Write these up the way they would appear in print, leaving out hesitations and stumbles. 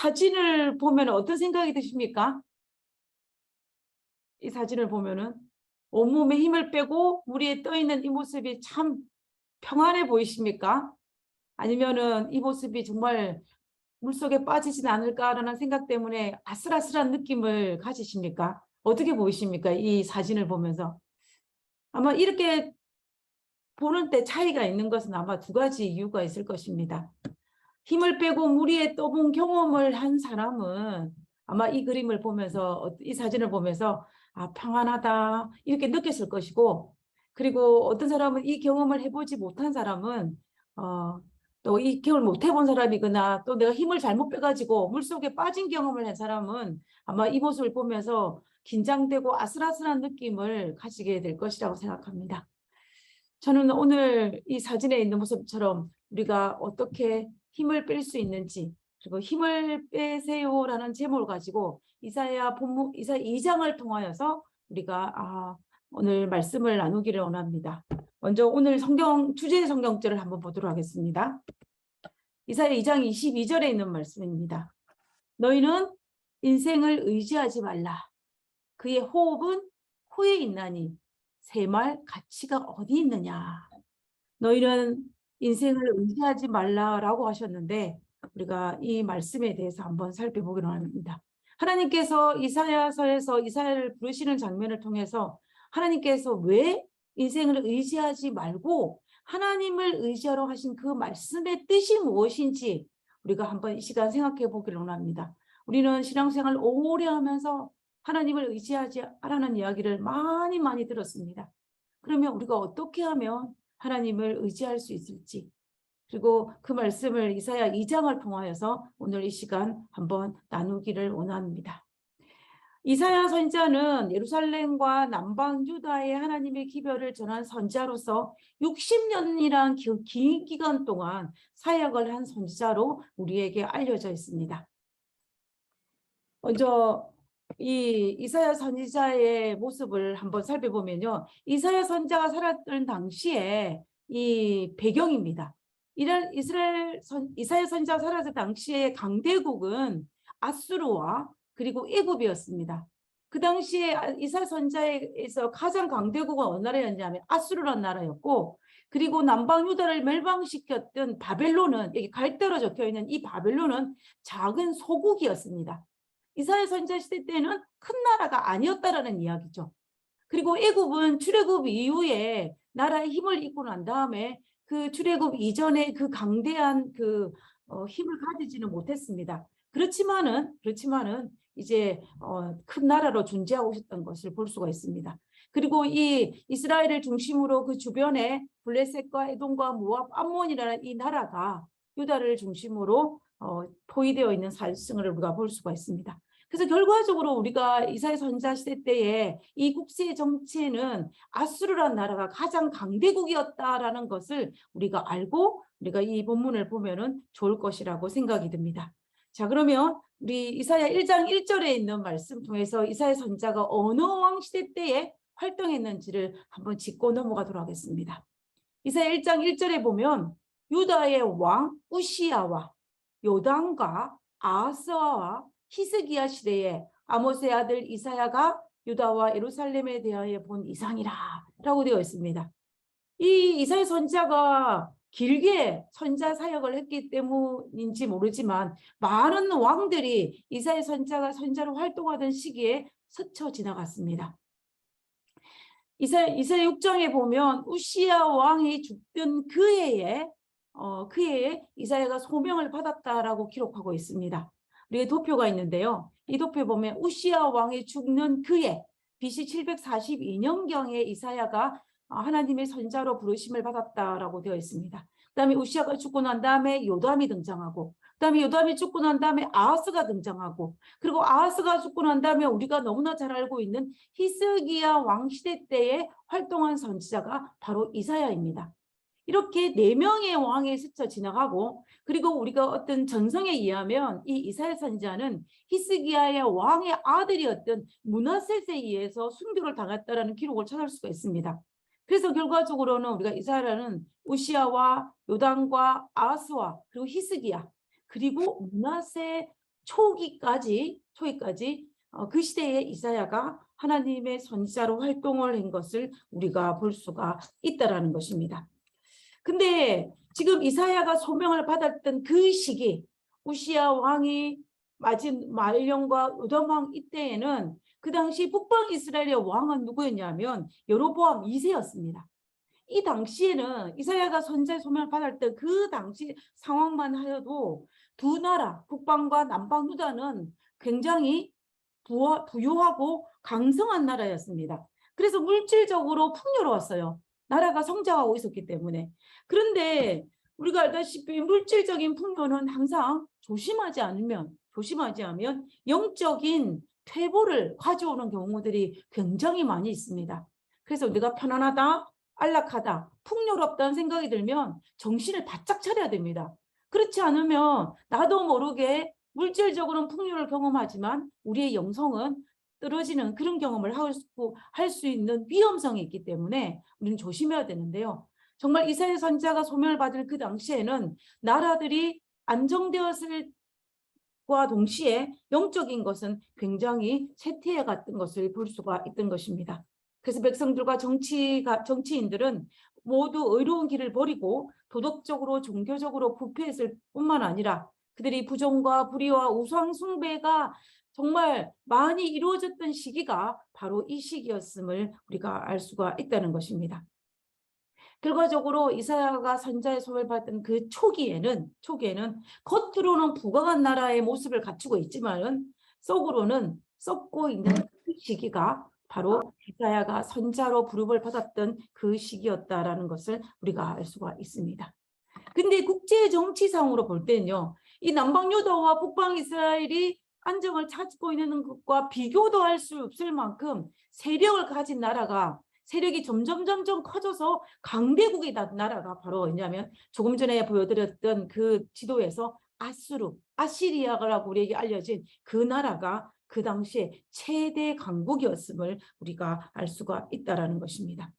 사진을 보면 어떤 생각이 드십니까? 이 사진을 보면은 온몸에 힘을 빼고 물 위에 떠 있는 이 모습이 참 평안해 보이십니까? 아니면은 이 모습이 정말 물속에 빠지진 않을까라는 생각 때문에 아슬아슬한 느낌을 가지십니까? 어떻게 보이십니까? 이 사진을 보면서. 아마 이렇게 보는 때 차이가 있는 것은 아마 두 가지 이유가 있을 것입니다. 힘을 빼고 물 위에 떠본 경험을 한 사람은 아마 이 그림을 보면서, 이 사진을 보면서 아, 평안하다 이렇게 느꼈을 것이고, 그리고 어떤 사람은 이 경험을 해보지 못한 사람은 또 이 경험을 못 해본 사람이거나 또 내가 힘을 잘못 빼가지고 물속에 빠진 경험을 한 사람은 아마 이 모습을 보면서 긴장되고 아슬아슬한 느낌을 가지게 될 것이라고 생각합니다. 저는 오늘 이 사진에 있는 모습처럼 우리가 어떻게 힘을 뺄 수 있는지, 그리고 힘을 빼세요라는 제목을 가지고 이사야 2장을 통하여서 우리가 오늘 말씀을 나누기를 원합니다. 먼저 오늘 주제 성경절을 한번 보도록 하겠습니다. 이사야 2장 22절에 있는 말씀입니다. 너희는 인생을 의지하지 말라. 그의 호흡은 후에 있나니 새말 가치가 어디 있느냐. 너희는 인생을 의지하지 말라라고 하셨는데 우리가 이 말씀에 대해서 한번 살펴보기로 합니다. 하나님께서 이사야서에서 이사야를 부르시는 장면을 통해서 하나님께서 왜 인생을 의지하지 말고 하나님을 의지하러 하신 그 말씀의 뜻이 무엇인지 우리가 한번 이 시간 생각해 보기를 원합니다. 우리는 신앙생활을 오래 하면서 하나님을 의지하지 않으라는 이야기를 많이 들었습니다. 그러면 우리가 어떻게 하면 하나님을 의지할 수 있을지, 그리고 그 말씀을 이사야 2장을 통하여서 오늘 이 시간 한번 나누기를 원합니다. 이사야 선지자는 예루살렘과 남방 유다의 하나님의 기별을 전한 선지자로서 60년이란 긴 기간 동안 사역을 한 선지자로 우리에게 알려져 있습니다. 먼저 이 이사야 선지자의 모습을 한번 살펴보면요. 이사야 선지자가 살았던 당시에 이 배경입니다. 이사야 선지자가 살았을 당시에 강대국은 아수르와 그리고 애굽이었습니다. 그 당시에 이사야 선지자에서 가장 강대국은 어느 나라였냐면 아수르라는 나라였고, 그리고 남방 유다를 멸망시켰던 바벨론은, 여기 갈대로 적혀 있는 이 바벨론은 작은 소국이었습니다. 이사야 선지자 시대 때는 큰 나라가 아니었다라는 이야기죠. 그리고 애굽은 출애굽 이후에 나라의 힘을 잇고 난 다음에 그 출애굽 이전에 그 강대한 힘을 가지지는 못했습니다. 그렇지만은 이제 큰 나라로 존재하고 있었던 것을 볼 수가 있습니다. 그리고 이 이스라엘을 중심으로 그 주변에 블레셋과 에돔과 모압, 암몬이라는 이 나라가 유다를 중심으로 포위되어 있는 사실을 우리가 볼 수가 있습니다. 그래서 결과적으로 우리가 이사야 선지자 시대 때에 이 국세 정치에는 아수르라는 나라가 가장 강대국이었다라는 것을 우리가 알고 우리가 이 본문을 보면은 좋을 것이라고 생각이 듭니다. 자, 그러면 우리 이사야 1장 1절에 있는 말씀 통해서 이사야 선지자가 어느 왕 시대 때에 활동했는지를 한번 짚고 넘어가도록 하겠습니다. 이사야 1장 1절에 보면 유다의 왕 우시야와 요담과 아하스와 히스기야 시대에 아모스의 아들 이사야가 유다와 예루살렘에 대하여 본 이상이라 라고 되어 있습니다. 이 이사야 선지자가 길게 선지자 사역을 했기 때문인지 모르지만 많은 왕들이 이사야 선지자가 선지자로 활동하던 시기에 스쳐 지나갔습니다. 이사야 6장에 보면 우시야 왕이 죽던 그 해에 이사야가 소명을 받았다라고 기록하고 있습니다. 우리의 도표가 있는데요. 이 도표에 보면 우시야 왕이 죽는 그해 BC 742년경에 이사야가 하나님의 선지자로 부르심을 받았다라고 되어 있습니다. 그다음에 우시야가 죽고 난 다음에 요담이 등장하고, 그다음에 요담이 죽고 난 다음에 아하스가 등장하고, 그리고 아하스가 죽고 난 다음에 우리가 너무나 잘 알고 있는 히스기야 왕 시대 때에 활동한 선지자가 바로 이사야입니다. 이렇게 4명의 왕이 스쳐 지나가고, 그리고 우리가 어떤 전성에 의하면 이 이사야 선지자는 히스기야의 왕의 아들이었던 므낫셋에 의해서 순교를 당했다라는 기록을 찾을 수가 있습니다. 그래서 결과적으로는 우리가 이사야는 우시야와 요담과 아하스와 그리고 히스기야 그리고 므낫세 초기까지 그 시대에 이사야가 하나님의 선지자로 활동을 한 것을 우리가 볼 수가 있다라는 것입니다. 근데 지금 이사야가 소명을 받았던 그 시기, 우시야 왕이 맞은 말년과 요담 왕 이때에는 그 당시 북방 이스라엘의 왕은 누구였냐면 여로보암 2세였습니다. 이 당시에는 이사야가 선지자 소명을 받았던 그 당시 상황만 하여도 두 나라, 북방과 남방 유다는 굉장히 부유하고 강성한 나라였습니다. 그래서 물질적으로 풍요로웠어요. 나라가 성장하고 있었기 때문에. 그런데 우리가 알다시피 물질적인 풍요는 항상 조심하지 않으면 영적인 퇴보를 가져오는 경우들이 굉장히 많이 있습니다. 그래서 내가 편안하다, 안락하다, 풍요롭다는 생각이 들면 정신을 바짝 차려야 됩니다. 그렇지 않으면 나도 모르게 물질적으로는 풍요를 경험하지만 우리의 영성은 떨어지는 그런 경험을 할 수 있는 위험성이 있기 때문에 우리는 조심해야 되는데요. 정말 이사야 선지자가 소명을 받을 그 당시에는 나라들이 안정되었을 과 동시에 영적인 것은 굉장히 쇠퇴해 갔던 것을 볼 수가 있던 것입니다. 그래서 백성들과 정치인들은 모두 의로운 길을 버리고 도덕적으로 종교적으로 부패했을 뿐만 아니라 그들이 부정과 불의와 우상 숭배가 정말 많이 이루어졌던 시기가 바로 이 시기였음을 우리가 알 수가 있다는 것입니다. 결과적으로 이사야가 선지자의 소명을 받은 그 초기에는 겉으로는 부강한 나라의 모습을 갖추고 있지만은 속으로는 썩고 있는 그 시기가 바로 이사야가 선지자로 부름을 받았던 그 시기였다라는 것을 우리가 알 수가 있습니다. 근데 국제 정치상으로 볼 때는요, 이 남방 유다와 북방 이스라엘이 안정을 찾고 있는 것과 비교도 할 수 없을 만큼 세력을 가진 나라가 세력이 점점 커져서 강대국이 된 나라가 바로 뭐냐면 조금 전에 보여드렸던 그 지도에서 아시리아라고 우리에게 알려진 그 나라가 그 당시에 최대 강국이었음을 우리가 알 수가 있다는 것입니다.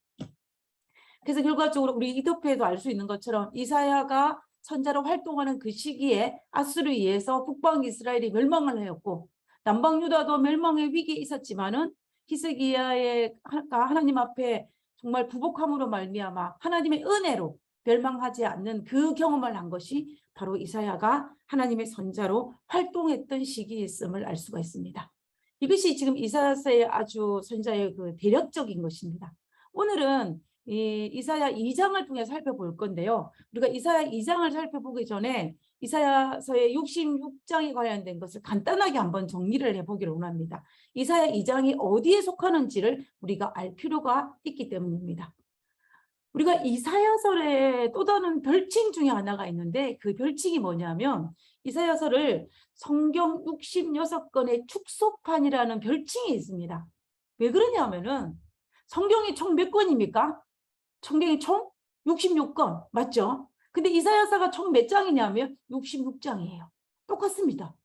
그래서 결과적으로 우리 이도표에도 알 수 있는 것처럼 이사야가 선지자로 활동하는 그 시기에 아수르에 의해서 북방 이스라엘이 멸망을 하였고 남방 유다도 멸망의 위기에 있었지만은 히스기야가 하나님 앞에 정말 부복함으로 말미암아 하나님의 은혜로 멸망하지 않는 그 경험을 한 것이 바로 이사야가 하나님의 선지자로 활동했던 시기였음을 알 수가 있습니다. 이것이 지금 이사야서의 아주 선지자의 그 대략적인 것입니다. 오늘은 이사야 2장을 통해 살펴볼 건데요. 우리가 이사야 2장을 살펴보기 전에 이사야서의 66장에 관련된 것을 간단하게 한번 정리를 해보기를 원합니다. 이사야 2장이 어디에 속하는지를 우리가 알 필요가 있기 때문입니다. 우리가 이사야서의 또 다른 별칭 중에 하나가 있는데 그 별칭이 뭐냐면 이사야서를 성경 66권의 축소판이라는 별칭이 있습니다. 왜 그러냐면은 성경이 총 몇 권입니까? 성경이 총 66권 맞죠? 근데 이사야서가 총 몇 장이냐면 66장이에요. 똑같습니다.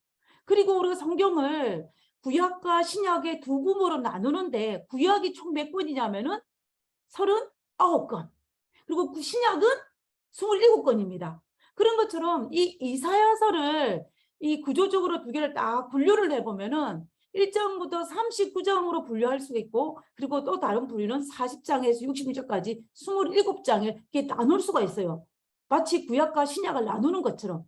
그리고 우리가 성경을 구약과 신약의 두 부모로 나누는데 구약이 총 몇 권이냐면은 39권. 그리고 신약은 27권입니다. 그런 것처럼 이 이사야서를 이 구조적으로 두 개를 딱 분류를 해보면은 1장부터 39장으로 분류할 수 있고 그리고 또 다른 분류는 40장에서 66장까지 27장을 이렇게 나눌 수가 있어요. 마치 구약과 신약을 나누는 것처럼.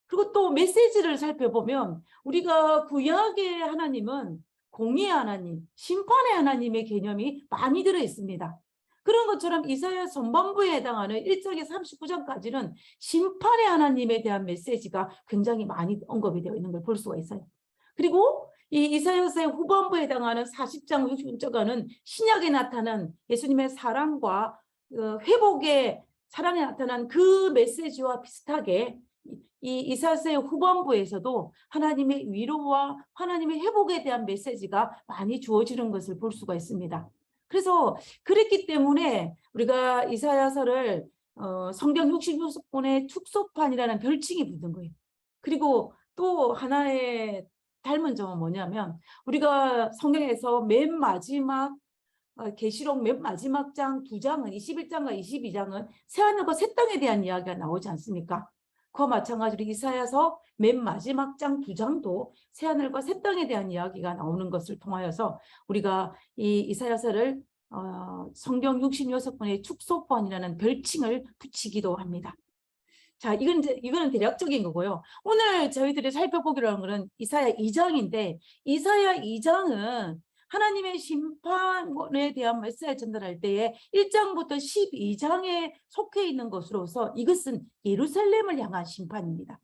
그리고 또 메시지를 살펴보면 우리가 구약의 하나님은 공의의 하나님, 심판의 하나님의 개념이 많이 들어 있습니다. 그런 것처럼 이사야 전반부에 해당하는 1장에서 39장까지는 심판의 하나님에 대한 메시지가 굉장히 많이 언급이 되어 있는 걸 볼 수가 있어요. 그리고 이 이사야서의 후반부에 해당하는 40장, 60장은 신약에 나타난 예수님의 사랑과 회복의 사랑에 나타난 그 메시지와 비슷하게 이 이사야서의 후반부에서도 하나님의 위로와 하나님의 회복에 대한 메시지가 많이 주어지는 것을 볼 수가 있습니다. 그래서 그랬기 때문에 우리가 이사야서를 성경 66권의 축소판이라는 별칭이 붙은 거예요. 그리고 또 하나의 닮은 점은 뭐냐면 우리가 성경에서 맨 마지막 계시록 맨 마지막 장 2장은 21장과 22장은 새하늘과 새 땅에 대한 이야기가 나오지 않습니까? 그와 마찬가지로 이사야서 맨 마지막 장 2장도 새하늘과 새 땅에 대한 이야기가 나오는 것을 통하여서 우리가 이 이사야서를 성경 66권의 축소판이라는 별칭을 붙이기도 합니다. 자, 이거는 대략적인 거고요. 오늘 저희들이 살펴보기로 한 거는 이사야 2장인데, 이사야 2장은 하나님의 심판에 대한 메시지를 전달할 때에 1장부터 12장에 속해 있는 것으로서 이것은 예루살렘을 향한 심판입니다.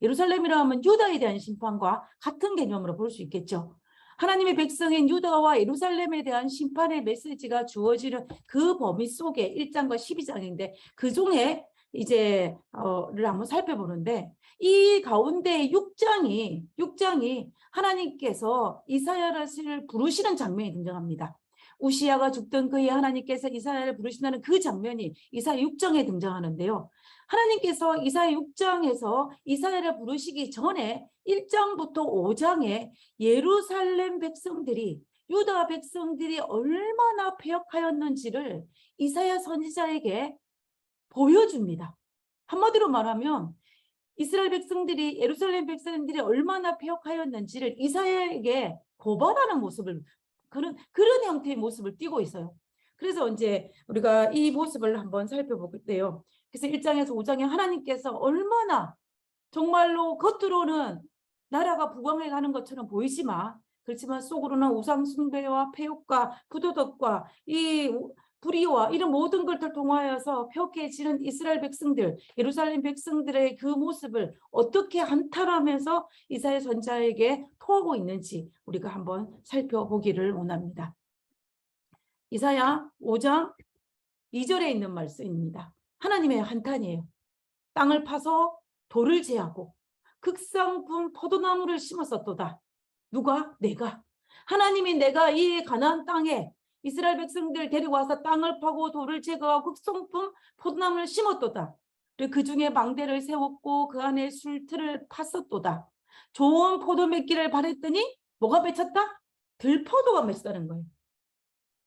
예루살렘이라 하면 유다에 대한 심판과 같은 개념으로 볼 수 있겠죠. 하나님의 백성인 유다와 예루살렘에 대한 심판의 메시지가 주어지는 그 범위 속에 1장과 12장인데 그 중에 를 한번 살펴보는데 이 가운데 6장이 하나님께서 이사야를 부르시는 장면이 등장합니다. 우시야가 죽던 그해 하나님께서 이사야를 부르신다는 그 장면이 이사야 6장에 등장하는데요. 하나님께서 이사야 6장에서 이사야를 부르시기 전에 1장부터 5장에 예루살렘 백성들이 유다 백성들이 얼마나 패역하였는지를 이사야 선지자에게 보여줍니다. 한마디로 말하면 이스라엘 백성들이 예루살렘 백성들이 얼마나 패역하였는지를 이사야에게 고발하는 모습을 그런 형태의 모습을 띠고 있어요. 그래서 이제 우리가 이 모습을 한번 살펴볼 때요. 그래서 1장에서 5장에 하나님께서 얼마나 정말로 겉으로는 나라가 부강해 가는 것처럼 그렇지만 속으로는 우상 숭배와 패욕과 부도덕과 이 불의와 이런 모든 것들 통하여서 폐역해지는 이스라엘 백성들, 예루살렘 백성들의 그 모습을 어떻게 한탄하면서 이사야 선지자에게 토하고 있는지 우리가 한번 살펴보기를 원합니다. 이사야 5장 2절에 있는 말씀입니다. 하나님의 한탄이에요. 땅을 파서 돌을 제하고 극상품 포도나무를 심었었도다. 누가? 내가. 하나님이 내가 이 가나안 땅에 이스라엘 백성들 데리고 와서 땅을 파고 돌을 제거하고 극성품 포도나무를 심었도다. 그리고 그 중에 망대를 세웠고 그 안에 술틀을 팠었도다. 좋은 포도 맺기를 바랬더니 뭐가 맺혔다? 들포도가 맺혔다는 거예요.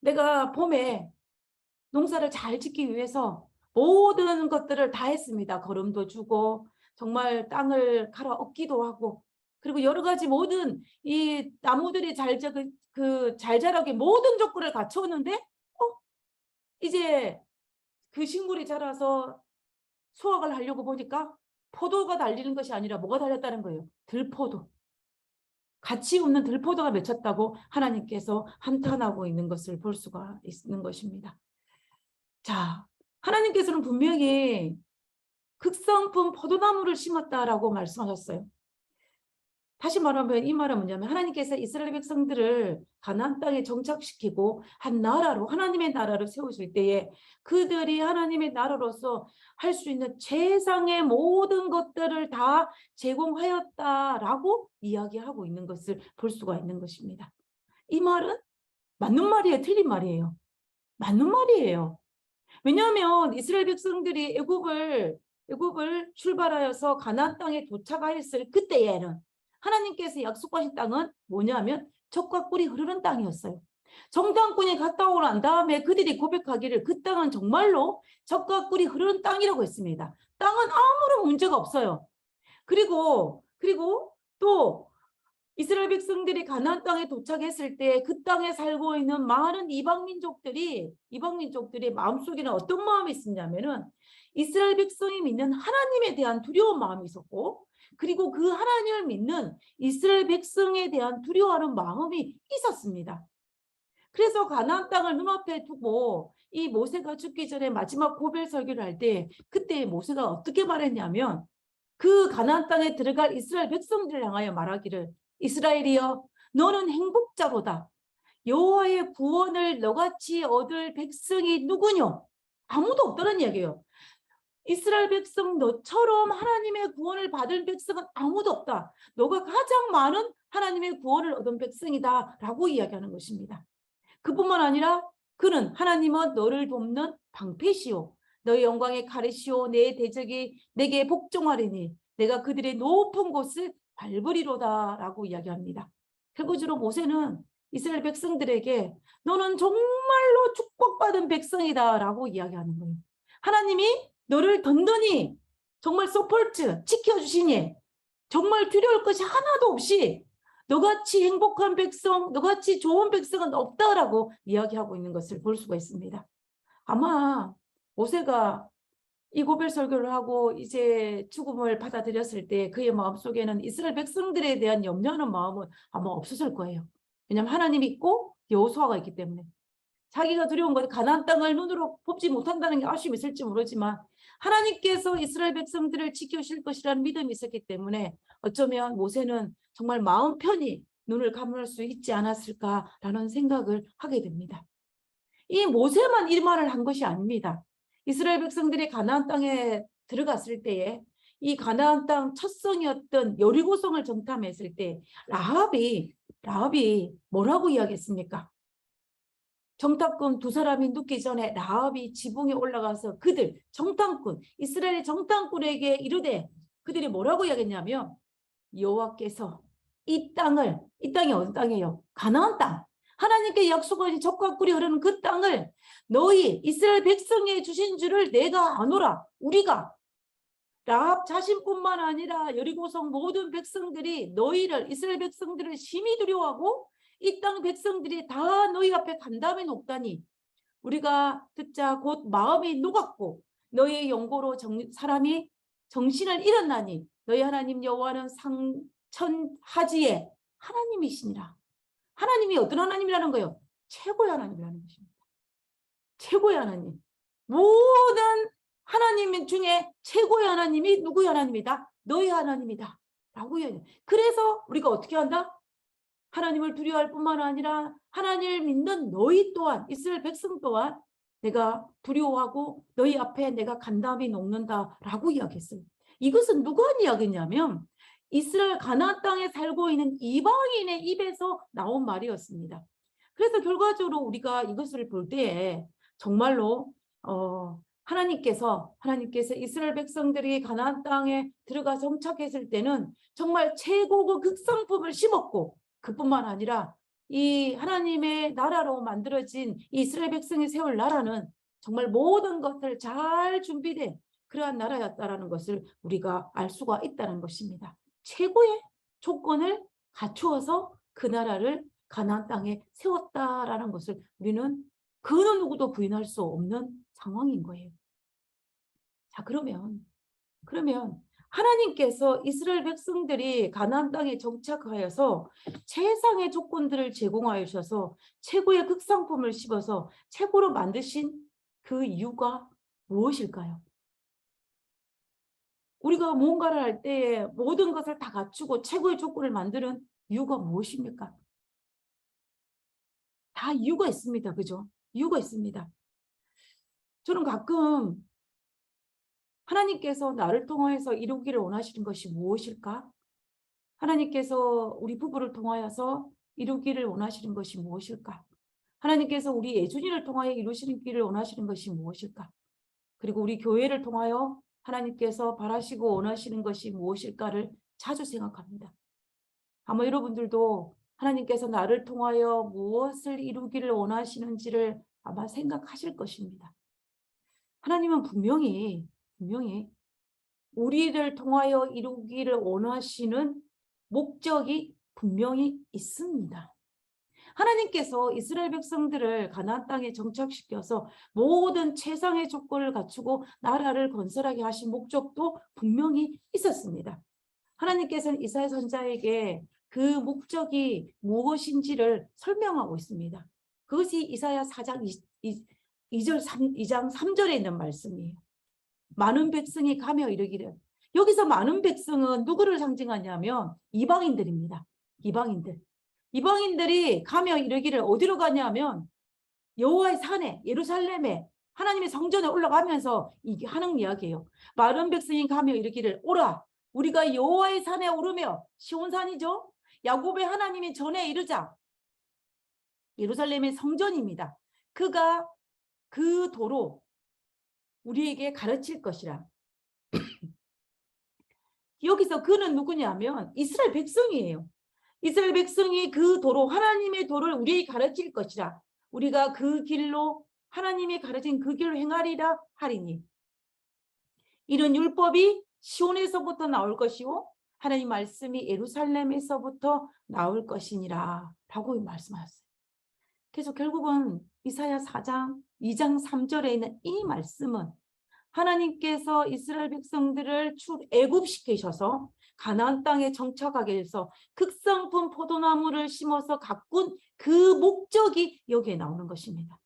내가 봄에 농사를 잘 짓기 위해서 모든 것들을 다 했습니다. 거름도 주고 정말 땅을 갈아 엎기도 하고 그리고 여러 가지 모든 이 나무들이 잘 자라게 모든 조건을 갖추었는데 이제 그 식물이 자라서 수확을 하려고 보니까 포도가 달리는 것이 아니라 뭐가 달렸다는 거예요? 들포도. 가치 없는 들포도가 맺혔다고 하나님께서 한탄하고 있는 것을 볼 수가 있는 것입니다. 자, 하나님께서는 분명히 극성품 포도나무를 심었다라고 말씀하셨어요. 다시 말하면 이 말은 뭐냐면 하나님께서 이스라엘 백성들을 가나안 땅에 정착시키고 한 나라로 하나님의 나라를 세우실 때에 그들이 하나님의 나라로서 할 수 있는 최상의 모든 것들을 다 제공하였다라고 이야기하고 있는 것을 볼 수가 있는 것입니다. 이 말은 맞는 말이에요? 틀린 말이에요? 맞는 말이에요. 왜냐하면 이스라엘 백성들이 애굽을 출발하여서 가나안 땅에 도착하였을 그때에는 하나님께서 약속하신 땅은 뭐냐면 젖과 꿀이 흐르는 땅이었어요. 정탐꾼이 갔다 오고 난 다음에 그들이 고백하기를 그 땅은 정말로 젖과 꿀이 흐르는 땅이라고 했습니다. 땅은 아무런 문제가 없어요. 그리고 또 이스라엘 백성들이 가나안 땅에 도착했을 때 그 땅에 살고 있는 많은 이방 민족들이 마음속에는 어떤 마음이 있었냐면은 이스라엘 백성이 믿는 하나님에 대한 두려운 마음이 있었고 그리고 그 하나님을 믿는 이스라엘 백성에 대한 두려워하는 마음이 있었습니다. 그래서 가나안 땅을 눈앞에 두고 이 모세가 죽기 전에 마지막 고별 설교를 할 때 그때 모세가 어떻게 말했냐면 그 가나안 땅에 들어갈 이스라엘 백성들을 향하여 말하기를 이스라엘이여 너는 행복자로다. 여호와의 구원을 너같이 얻을 백성이 누구뇨? 아무도 없다는 이야기예요. 이스라엘 백성 너처럼 하나님의 구원을 받을 백성은 아무도 없다. 너가 가장 많은 하나님의 구원을 얻은 백성이다 라고 이야기하는 것입니다. 그뿐만 아니라 그는 하나님은 너를 돕는 방패시오. 너의 영광의 가르시오. 내 대적이 내게 복종하리니 내가 그들의 높은 곳을 밟으리로다 라고 이야기합니다. 결국으로 모세는 이스라엘 백성들에게 너는 정말로 축복받은 백성이다 라고 이야기하는 거예요. 하나님이 너를 든든히 정말 서포트 지켜주시니 정말 두려울 것이 하나도 없이 너같이 행복한 백성, 너같이 좋은 백성은 없다라고 이야기하고 있는 것을 볼 수가 있습니다. 아마 모세가 이 고별 설교를 하고 이제 죽음을 받아들였을 때 그의 마음속에는 이스라엘 백성들에 대한 염려하는 마음은 아마 없었을 거예요. 왜냐하면 하나님이 있고 여호수아가 있기 때문에. 자기가 두려운 건 가나안 땅을 눈으로 뽑지 못한다는 게 아쉬움이 있을지 모르지만 하나님께서 이스라엘 백성들을 지켜주실 것이라는 믿음이 있었기 때문에 어쩌면 모세는 정말 마음 편히 눈을 감을 수 있지 않았을까라는 생각을 하게 됩니다. 이 모세만 이 말을 한 것이 아닙니다. 이스라엘 백성들이 가나안 땅에 들어갔을 때에 이 가나안 땅 첫 성이었던 여리고성을 정탐했을 때 라합이 뭐라고 이야기했습니까? 정탐꾼 두 사람이 눕기 전에 라합이 지붕에 올라가서 그들 정탐꾼 이스라엘의 정탐꾼에게 이르되 그들이 뭐라고 이야기했냐면 여호와께서 이 땅이 어느 땅이에요? 가나안 땅. 하나님께 약속하신 젖과 꿀이 흐르는 그 땅을 너희 이스라엘 백성에 주신 줄을 내가 아노라. 우리가 라합 자신뿐만 아니라 여리고성 모든 백성들이 너희를 이스라엘 백성들을 심히 두려워하고 이 땅 백성들이 다 너희 앞에 간담회 녹다니 우리가 듣자 곧 마음이 녹았고 너희의 영고로 사람이 정신을 잃었나니 너희 하나님 여호와는 상천하지의 하나님이시니라. 하나님이 어떤 하나님이라는 거예요? 최고의 하나님이라는 것입니다. 최고의 하나님. 모든 하나님 중에 최고의 하나님이 누구의 하나님이다? 너희 하나님이다. 라고 해요. 그래서 우리가 어떻게 한다? 하나님을 두려워할 뿐만 아니라 하나님을 믿는 너희 또한 이스라엘 백성 또한 내가 두려워하고 너희 앞에 내가 간담이 녹는다라고 이야기했어요. 이것은 누가 한 이야기냐면 이스라엘 가나안 땅에 살고 있는 이방인의 입에서 나온 말이었습니다. 그래서 결과적으로 우리가 이것을 볼 때에 정말로 하나님께서 이스라엘 백성들이 가나안 땅에 들어가 정착했을 때는 정말 최고의 극상품을 심었고 그뿐만 아니라 이 하나님의 나라로 만들어진 이스라엘 백성이 세울 나라는 정말 모든 것을 잘 준비된 그러한 나라였다라는 것을 우리가 알 수가 있다는 것입니다. 최고의 조건을 갖추어서 그 나라를 가나안 땅에 세웠다라는 것을 우리는 그 누구도 부인할 수 없는 상황인 거예요. 자, 그러면 하나님께서 이스라엘 백성들이 가나안 땅에 정착하여서 최상의 조건들을 제공하여 주셔서 최고의 극상품을 씹어서 최고로 만드신 그 이유가 무엇일까요? 우리가 뭔가를 할 때에 모든 것을 다 갖추고 최고의 조건을 만드는 이유가 무엇입니까? 다 이유가 있습니다. 그죠? 이유가 있습니다. 저는 가끔 하나님께서 나를 통하여서 이루기를 원하시는 것이 무엇일까? 하나님께서 우리 부부를 통하여서 이루기를 원하시는 것이 무엇일까? 하나님께서 우리 예준이를 통하여 이루시는 길을 원하시는 것이 무엇일까? 그리고 우리 교회를 통하여 하나님께서 바라시고 원하시는 것이 무엇일까를 자주 생각합니다. 아마 여러분들도 하나님께서 나를 통하여 무엇을 이루기를 원하시는지를 아마 생각하실 것입니다. 하나님은 분명히 우리를 통하여 이루기를 원하시는 목적이 분명히 있습니다. 하나님께서 이스라엘 백성들을 가나안 땅에 정착시켜서 모든 최상의 조건을 갖추고 나라를 건설하게 하신 목적도 분명히 있었습니다. 하나님께서는 이사야 선지자에게 그 목적이 무엇인지를 설명하고 있습니다. 그것이 이사야 4장 2장 3절에 있는 말씀이에요. 많은 백성이 가며 이르기를. 여기서 많은 백성은 누구를 상징하냐면 이방인들입니다. 이방인들이 가며 이르기를 어디로 가냐면 여호와의 산에 예루살렘에 하나님의 성전에 올라가면서 이게 하는 이야기예요. 많은 백성이 가며 이르기를 오라 우리가 여호와의 산에 오르며 시온산이죠. 야곱의 하나님이 전에 이르자. 예루살렘의 성전입니다. 그가 그 도로 우리에게 가르칠 것이라. 여기서 그는 누구냐면 이스라엘 백성이에요. 이스라엘 백성이 그 도로 하나님의 도를 우리에게 가르칠 것이라. 우리가 그 길로 하나님이 가르친 그 길로 행하리라 하리니. 이런 율법이 시온에서부터 나올 것이요 하나님 말씀이 예루살렘에서부터 나올 것이니라 라고 말씀하셨어요. 그래서 결국은 이사야 4장 2장 3절에 있는 이 말씀은 하나님께서 이스라엘 백성들을 애굽시키셔서 가나안 땅에 정착하게 해서 극성품 포도나무를 심어서 가꾼 그 목적이 여기에 나오는 것입니다.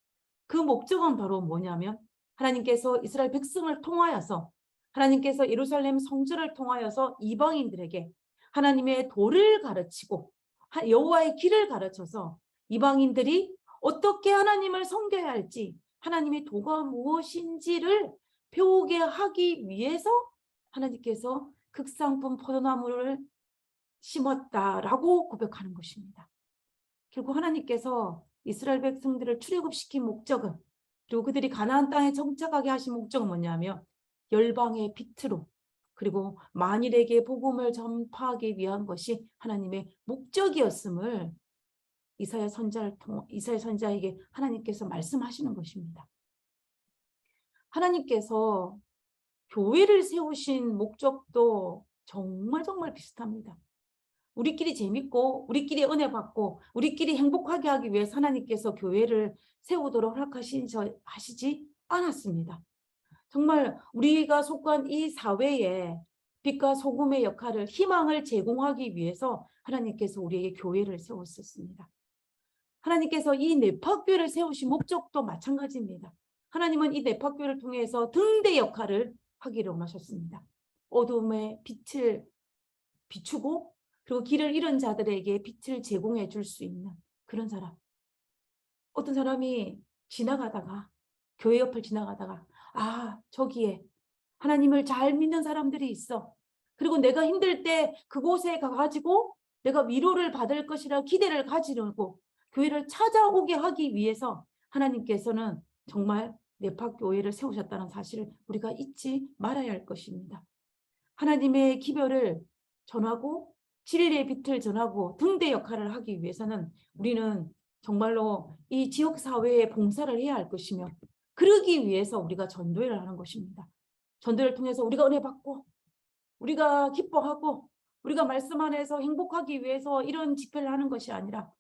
그 목적은 바로 뭐냐면 하나님께서 이스라엘 백성을 통하여서 하나님께서 예루살렘 성전을 통하여서 이방인들에게 하나님의 도를 가르치고 여호와의 길을 가르쳐서 이방인들이 어떻게 하나님을 섬겨야 할지 하나님의 도가 무엇인지를 배우게 하기 위해서 하나님께서 극상품 포도나무를 심었다라고 고백하는 것입니다. 결국 하나님께서 이스라엘 백성들을 출애굽시킨 목적은 그리고 그들이 가나안 땅에 정착하게 하신 목적은 뭐냐면 열방의 빛으로 그리고 만일에게 복음을 전파하기 위한 것이 하나님의 목적이었음을 이사야 선자에게 하나님께서 말씀하시는 것입니다. 하나님께서 교회를 세우신 목적도 정말 비슷합니다. 우리끼리 재밌고 우리끼리 은혜 받고 우리끼리 행복하게 하기 위해서 하나님께서 교회를 세우도록 하시지 않았습니다. 정말 우리가 속한 이 사회에 빛과 소금의 역할을 희망을 제공하기 위해서 하나님께서 우리에게 교회를 세웠었습니다. 하나님께서 이 네파교회를 세우신 목적도 마찬가지입니다. 하나님은 이 네파교회를 통해서 등대 역할을 하기를 원하셨습니다. 어둠의 빛을 비추고 그리고 길을 잃은 자들에게 빛을 제공해 줄 수 있는 그런 사람. 어떤 사람이 지나가다가 교회 옆을 지나가다가 저기에 하나님을 잘 믿는 사람들이 있어. 그리고 내가 힘들 때 그곳에 가가지고 내가 위로를 받을 것이라 기대를 가지려고 교회를 찾아오게 하기 위해서 하나님께서는 정말 네파교회를 세우셨다는 사실을 우리가 잊지 말아야 할 것입니다. 하나님의 기별을 전하고 진리의 빛을 전하고 등대 역할을 하기 위해서는 우리는 정말로 이 지역사회에 봉사를 해야 할 것이며 그러기 위해서 우리가 전도회를 하는 것입니다. 전도회를 통해서 우리가 은혜 받고 우리가 기뻐하고 우리가 말씀 안에서 행복하기 위해서 이런 집회를 하는 것이 아니라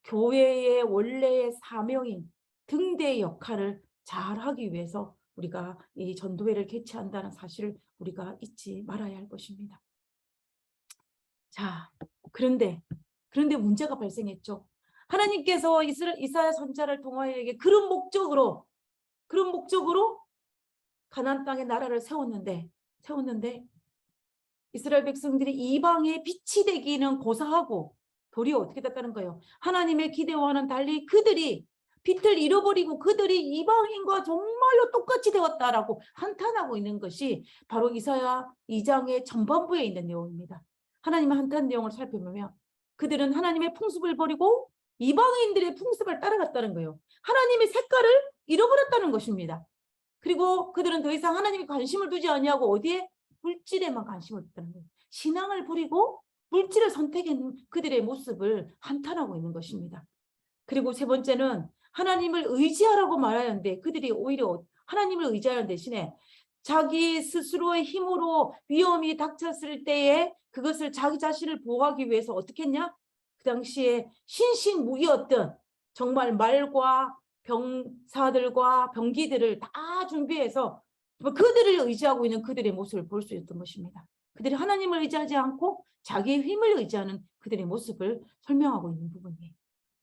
교회의 원래의 사명인 등대 역할을 잘하기 위해서 우리가 이 전도회를 개최한다는 사실을 우리가 잊지 말아야 할 것입니다. 자, 그런데 문제가 발생했죠. 하나님께서 이사야 선지자를 통하여 그런 목적으로 가나안 땅에 나라를 세웠는데 이스라엘 백성들이 이방의 빛이 되기는 고사하고 도리어 어떻게 됐다는 거예요. 하나님의 기대와는 달리 그들이 빛을 잃어버리고 그들이 이방인과 정말로 똑같이 되었다라고 한탄하고 있는 것이 바로 이사야 2장의 전반부에 있는 내용입니다. 하나님의 한탄 내용을 살펴보면 그들은 하나님의 풍습을 버리고 이방인들의 풍습을 따라갔다는 거예요. 하나님의 색깔을 잃어버렸다는 것입니다. 그리고 그들은 더 이상 하나님께 관심을 두지 아니하고 어디에? 물질에만 관심을 뒀다는 거예요. 신앙을 버리고 물질을 선택한 그들의 모습을 한탄하고 있는 것입니다. 그리고 세 번째는 하나님을 의지하라고 말하는데 그들이 오히려 하나님을 의지하는 대신에 자기 스스로의 힘으로 위험이 닥쳤을 때에 그것을 자기 자신을 보호하기 위해서 어떻게 했냐? 그 당시에 신신무기였던 정말 말과 병사들과 병기들을 다 준비해서 그들을 의지하고 있는 그들의 모습을 볼 수 있었던 것입니다. 그들이 하나님을 의지하지 않고 자기의 힘을 의지하는 그들의 모습을 설명하고 있는 부분이에요.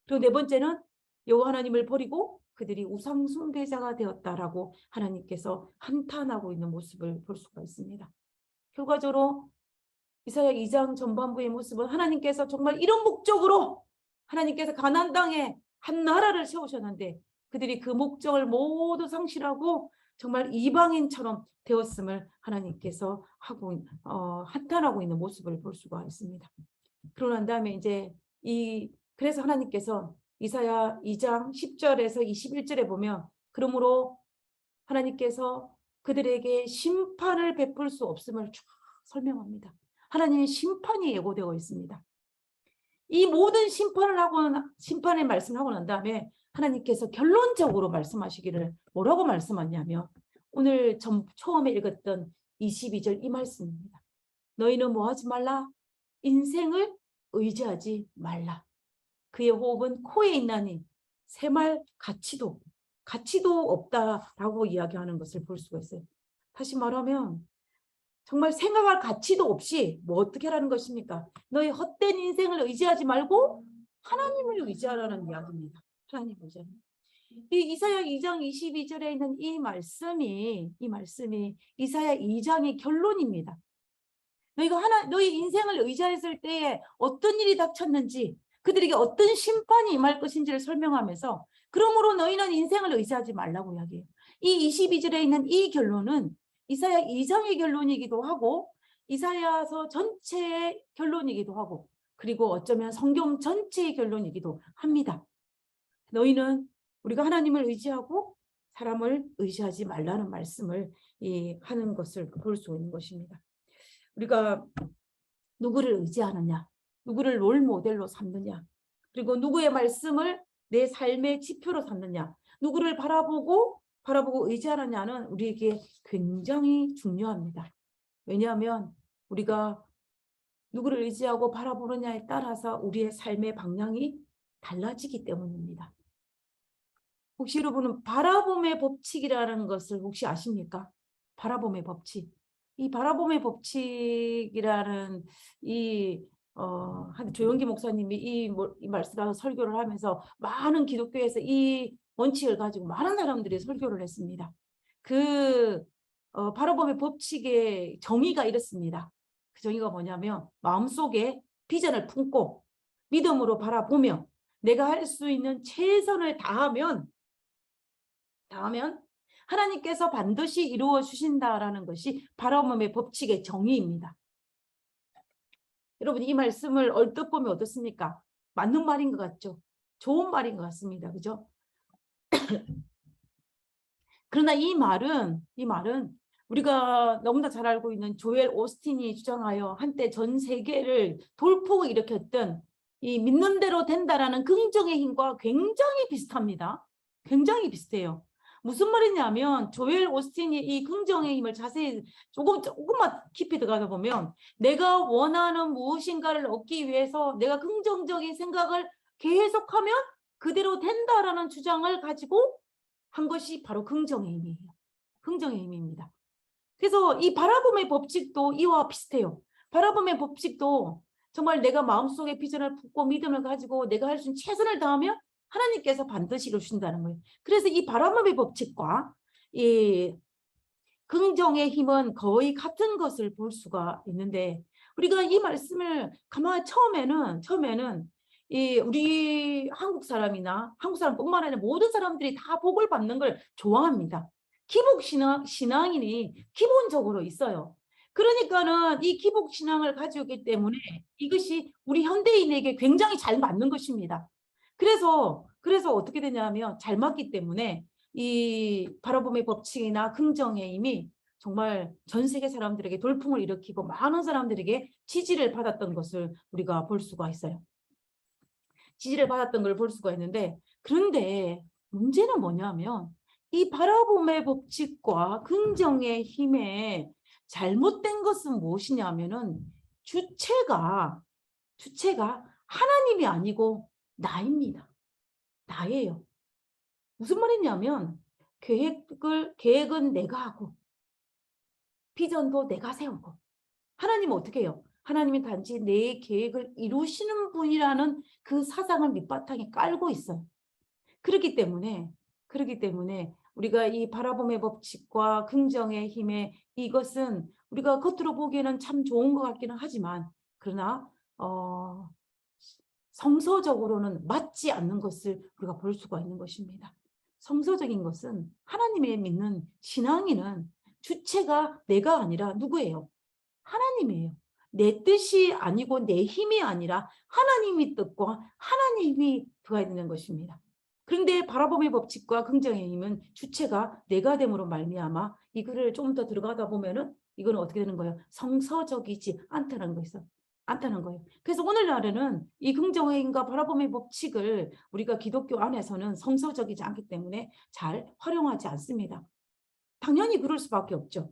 그리고 네 번째는 여호와 하나님을 버리고 그들이 우상 숭배자가 되었다라고 하나님께서 한탄하고 있는 모습을 볼 수가 있습니다. 결과적으로 이사야 2장 전반부의 모습은 하나님께서 정말 이런 목적으로 하나님께서 가나안 땅에 한 나라를 세우셨는데 그들이 그 목적을 모두 상실하고 정말 이방인처럼 되었음을 하나님께서 한탄하고 있는 모습을 볼 수가 있습니다. 그러고 난 다음에 이제 그래서 하나님께서 이사야 2장 10절에서 21절에 보면 그러므로 하나님께서 그들에게 심판을 베풀 수 없음을 쭉 설명합니다. 하나님의 심판이 예고되어 있습니다. 이 모든 심판의 말씀을 하고 난 다음에 하나님께서 결론적으로 말씀하시기를 뭐라고 말씀하냐면 오늘 처음에 읽었던 22절 이 말씀입니다. 너희는 뭐 하지 말라? 인생을 의지하지 말라. 그의 호흡은 코에 있나니 새말 가치도 없다라고 이야기하는 것을 볼 수가 있어요. 다시 말하면 정말 생각할 가치도 없이 뭐 어떻게 하라는 것입니까? 너희 헛된 인생을 의지하지 말고 하나님을 의지하라는 이야기입니다. 하나님을 의지하는. 이 이사야 2장 22절에 있는 이 말씀이 이사야 2장의 결론입니다. 너희 인생을 의지했을 때에 어떤 일이 닥쳤는지, 그들에게 어떤 심판이 임할 것인지를 설명하면서, 그러므로 너희는 인생을 의지하지 말라고 이야기해요. 이 22절에 있는 이 결론은 이사야 2장의 결론이기도 하고 이사야서 전체의 결론이기도 하고, 그리고 어쩌면 성경 전체의 결론이기도 합니다. 너희는 우리가 하나님을 의지하고 사람을 의지하지 말라는 말씀을 하는 것을 볼 수 있는 것입니다. 우리가 누구를 의지하느냐, 누구를 롤 모델로 삼느냐, 그리고 누구의 말씀을 내 삶의 지표로 삼느냐, 누구를 바라보고 의지하느냐는 우리에게 굉장히 중요합니다. 왜냐하면 우리가 누구를 의지하고 바라보느냐에 따라서 우리의 삶의 방향이 달라지기 때문입니다. 혹시 여러분은 바라봄의 법칙이라는 것을 혹시 아십니까? 바라봄의 법칙. 이 바라봄의 법칙이라는 한 조영기 목사님이 이 말씀을 설교를 하면서 많은 기독교에서 이 원칙을 가지고 많은 사람들이 설교를 했습니다. 바라봄의 법칙의 정의가 이렇습니다. 그 정의가 뭐냐면 마음속에 비전을 품고 믿음으로 바라보며 내가 할 수 있는 최선을 다하면 하나님께서 반드시 이루어 주신다라는 것이 바라봄의 법칙의 정의입니다. 여러분, 이 말씀을 얼뜻 보면 어떻습니까? 맞는 말인 것 같죠? 좋은 말인 것 같습니다. 그죠? 그러나 이 말은 우리가 너무나 잘 알고 있는 조엘 오스틴이 주장하여 한때 전 세계를 돌풍을 일으켰던 이 믿는 대로 된다라는 긍정의 힘과 굉장히 비슷합니다. 굉장히 비슷해요. 무슨 말이냐면 조엘 오스틴이 이 긍정의 힘을 자세히 조금만 깊이 들어가다 보면 내가 원하는 무엇인가를 얻기 위해서 내가 긍정적인 생각을 계속하면 그대로 된다라는 주장을 가지고 한 것이 바로 긍정의 힘이에요. 긍정의 힘입니다. 그래서 이 바라봄의 법칙도 이와 비슷해요. 바라봄의 법칙도 정말 내가 마음속에 비전을 품고 믿음을 가지고 내가 할 수 있는 최선을 다하면 하나님께서 반드시 이루신다는 거예요. 그래서 이 바라봄의 법칙과 이 긍정의 힘은 거의 같은 것을 볼 수가 있는데, 우리가 이 말씀을 가만히 처음에는 우리 한국 사람뿐만 아니라 모든 사람들이 다 복을 받는 걸 좋아합니다. 기복 신앙인이 기본적으로 있어요. 그러니까는 이 기복 신앙을 가지고 있기 때문에 이것이 우리 현대인에게 굉장히 잘 맞는 것입니다. 그래서 어떻게 되냐면 잘 맞기 때문에 이 바라봄의 법칙이나 긍정의 힘이 정말 전 세계 사람들에게 돌풍을 일으키고 많은 사람들에게 지지를 받았던 것을 우리가 볼 수가 있어요. 지지를 받았던 걸 볼 수가 있는데, 그런데 문제는 뭐냐면 이 바라봄의 법칙과 긍정의 힘의 잘못된 것은 무엇이냐면은 주체가 하나님이 아니고 나입니다. 나예요. 무슨 말이냐면 계획은 내가 하고 비전도 내가 세우고, 하나님은 어떻게 해요? 하나님은 단지 내 계획을 이루시는 분이라는 그 사상을 밑바탕에 깔고 있어요. 그렇기 때문에 우리가 이 바라봄의 법칙과 긍정의 힘의 이것은 우리가 겉으로 보기에는 참 좋은 것 같기는 하지만, 그러나 성서적으로는 맞지 않는 것을 우리가 볼 수가 있는 것입니다. 성서적인 것은 하나님의 믿는 신앙인은 주체가 내가 아니라 누구예요? 하나님이에요. 내 뜻이 아니고 내 힘이 아니라 하나님의 뜻과 하나님이 들어야 되는 것입니다. 그런데 바라봄의 법칙과 긍정의 힘은 주체가 내가 됨으로 말미암아 이거를 좀 더 들어가다 보면은 이거는 어떻게 되는 거예요? 성서적이지 않다는 거예요. 그래서 오늘날에는 이 긍정의 힘과 바라봄의 법칙을 우리가 기독교 안에서는 성서적이지 않기 때문에 잘 활용하지 않습니다. 당연히 그럴 수밖에 없죠.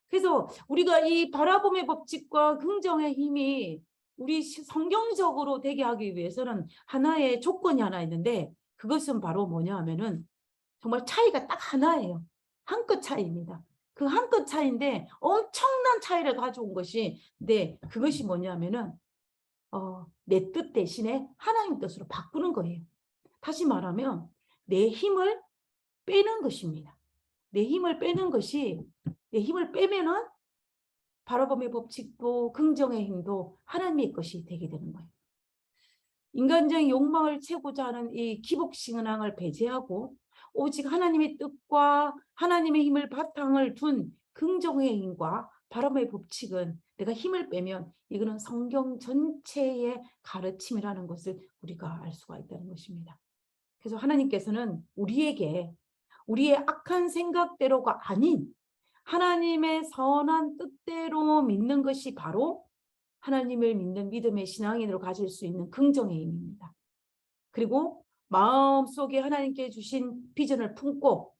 그래서 우리가 이 바라봄의 법칙과 긍정의 힘이 우리 성경적으로 되게 하기 위해서는 하나의 조건이 하나 있는데, 그것은 바로 뭐냐 하면은 정말 차이가 딱 하나예요. 한 끗 차이입니다. 그 한 끗 차이인데 엄청난 차이를 가져온 것이, 네, 그것이 뭐냐면은 내 뜻 대신에 하나님 뜻으로 바꾸는 거예요. 다시 말하면 내 힘을 빼는 것입니다. 내 힘을 빼는 것이, 내 힘을 빼면은 바라봄의 법칙도 긍정의 힘도 하나님의 것이 되게 되는 거예요. 인간적인 욕망을 채우고자 하는 이 기복신앙을 배제하고 오직 하나님의 뜻과 하나님의 힘을 바탕을 둔 긍정의 힘과 바람의 법칙은, 내가 힘을 빼면 이거는 성경 전체의 가르침이라는 것을 우리가 알 수가 있다는 것입니다. 그래서 하나님께서는 우리에게 우리의 악한 생각대로가 아닌 하나님의 선한 뜻대로 믿는 것이 바로 하나님을 믿는 믿음의 신앙인으로 가질 수 있는 긍정의 힘입니다. 그리고 마음속에 하나님께 주신 비전을 품고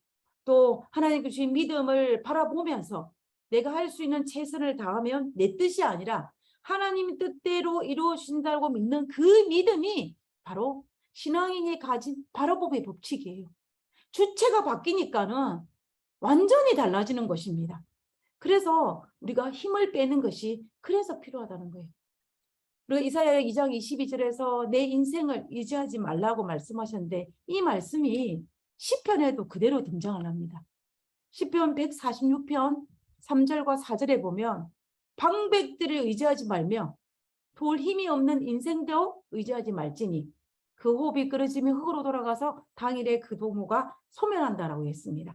또 하나님께 주신 믿음을 바라보면서 내가 할 수 있는 최선을 다하면 내 뜻이 아니라 하나님 뜻대로 이루어진다고 믿는 그 믿음이 바로 신앙인이 가진 바라봄의 법칙이에요. 주체가 바뀌니까는 완전히 달라지는 것입니다. 그래서 우리가 힘을 빼는 것이 그래서 필요하다는 거예요. 그리고 이사야 2장 22절에서 내 인생을 의지하지 말라고 말씀하셨는데, 이 말씀이 시편에도 그대로 등장을 합니다. 시편 146편 3절과 4절에 보면 방백들을 의지하지 말며 돌 힘이 없는 인생도 의지하지 말지니 그 호흡이 끊어지면 흙으로 돌아가서 당일에 그 도무가 소멸한다라고 했습니다.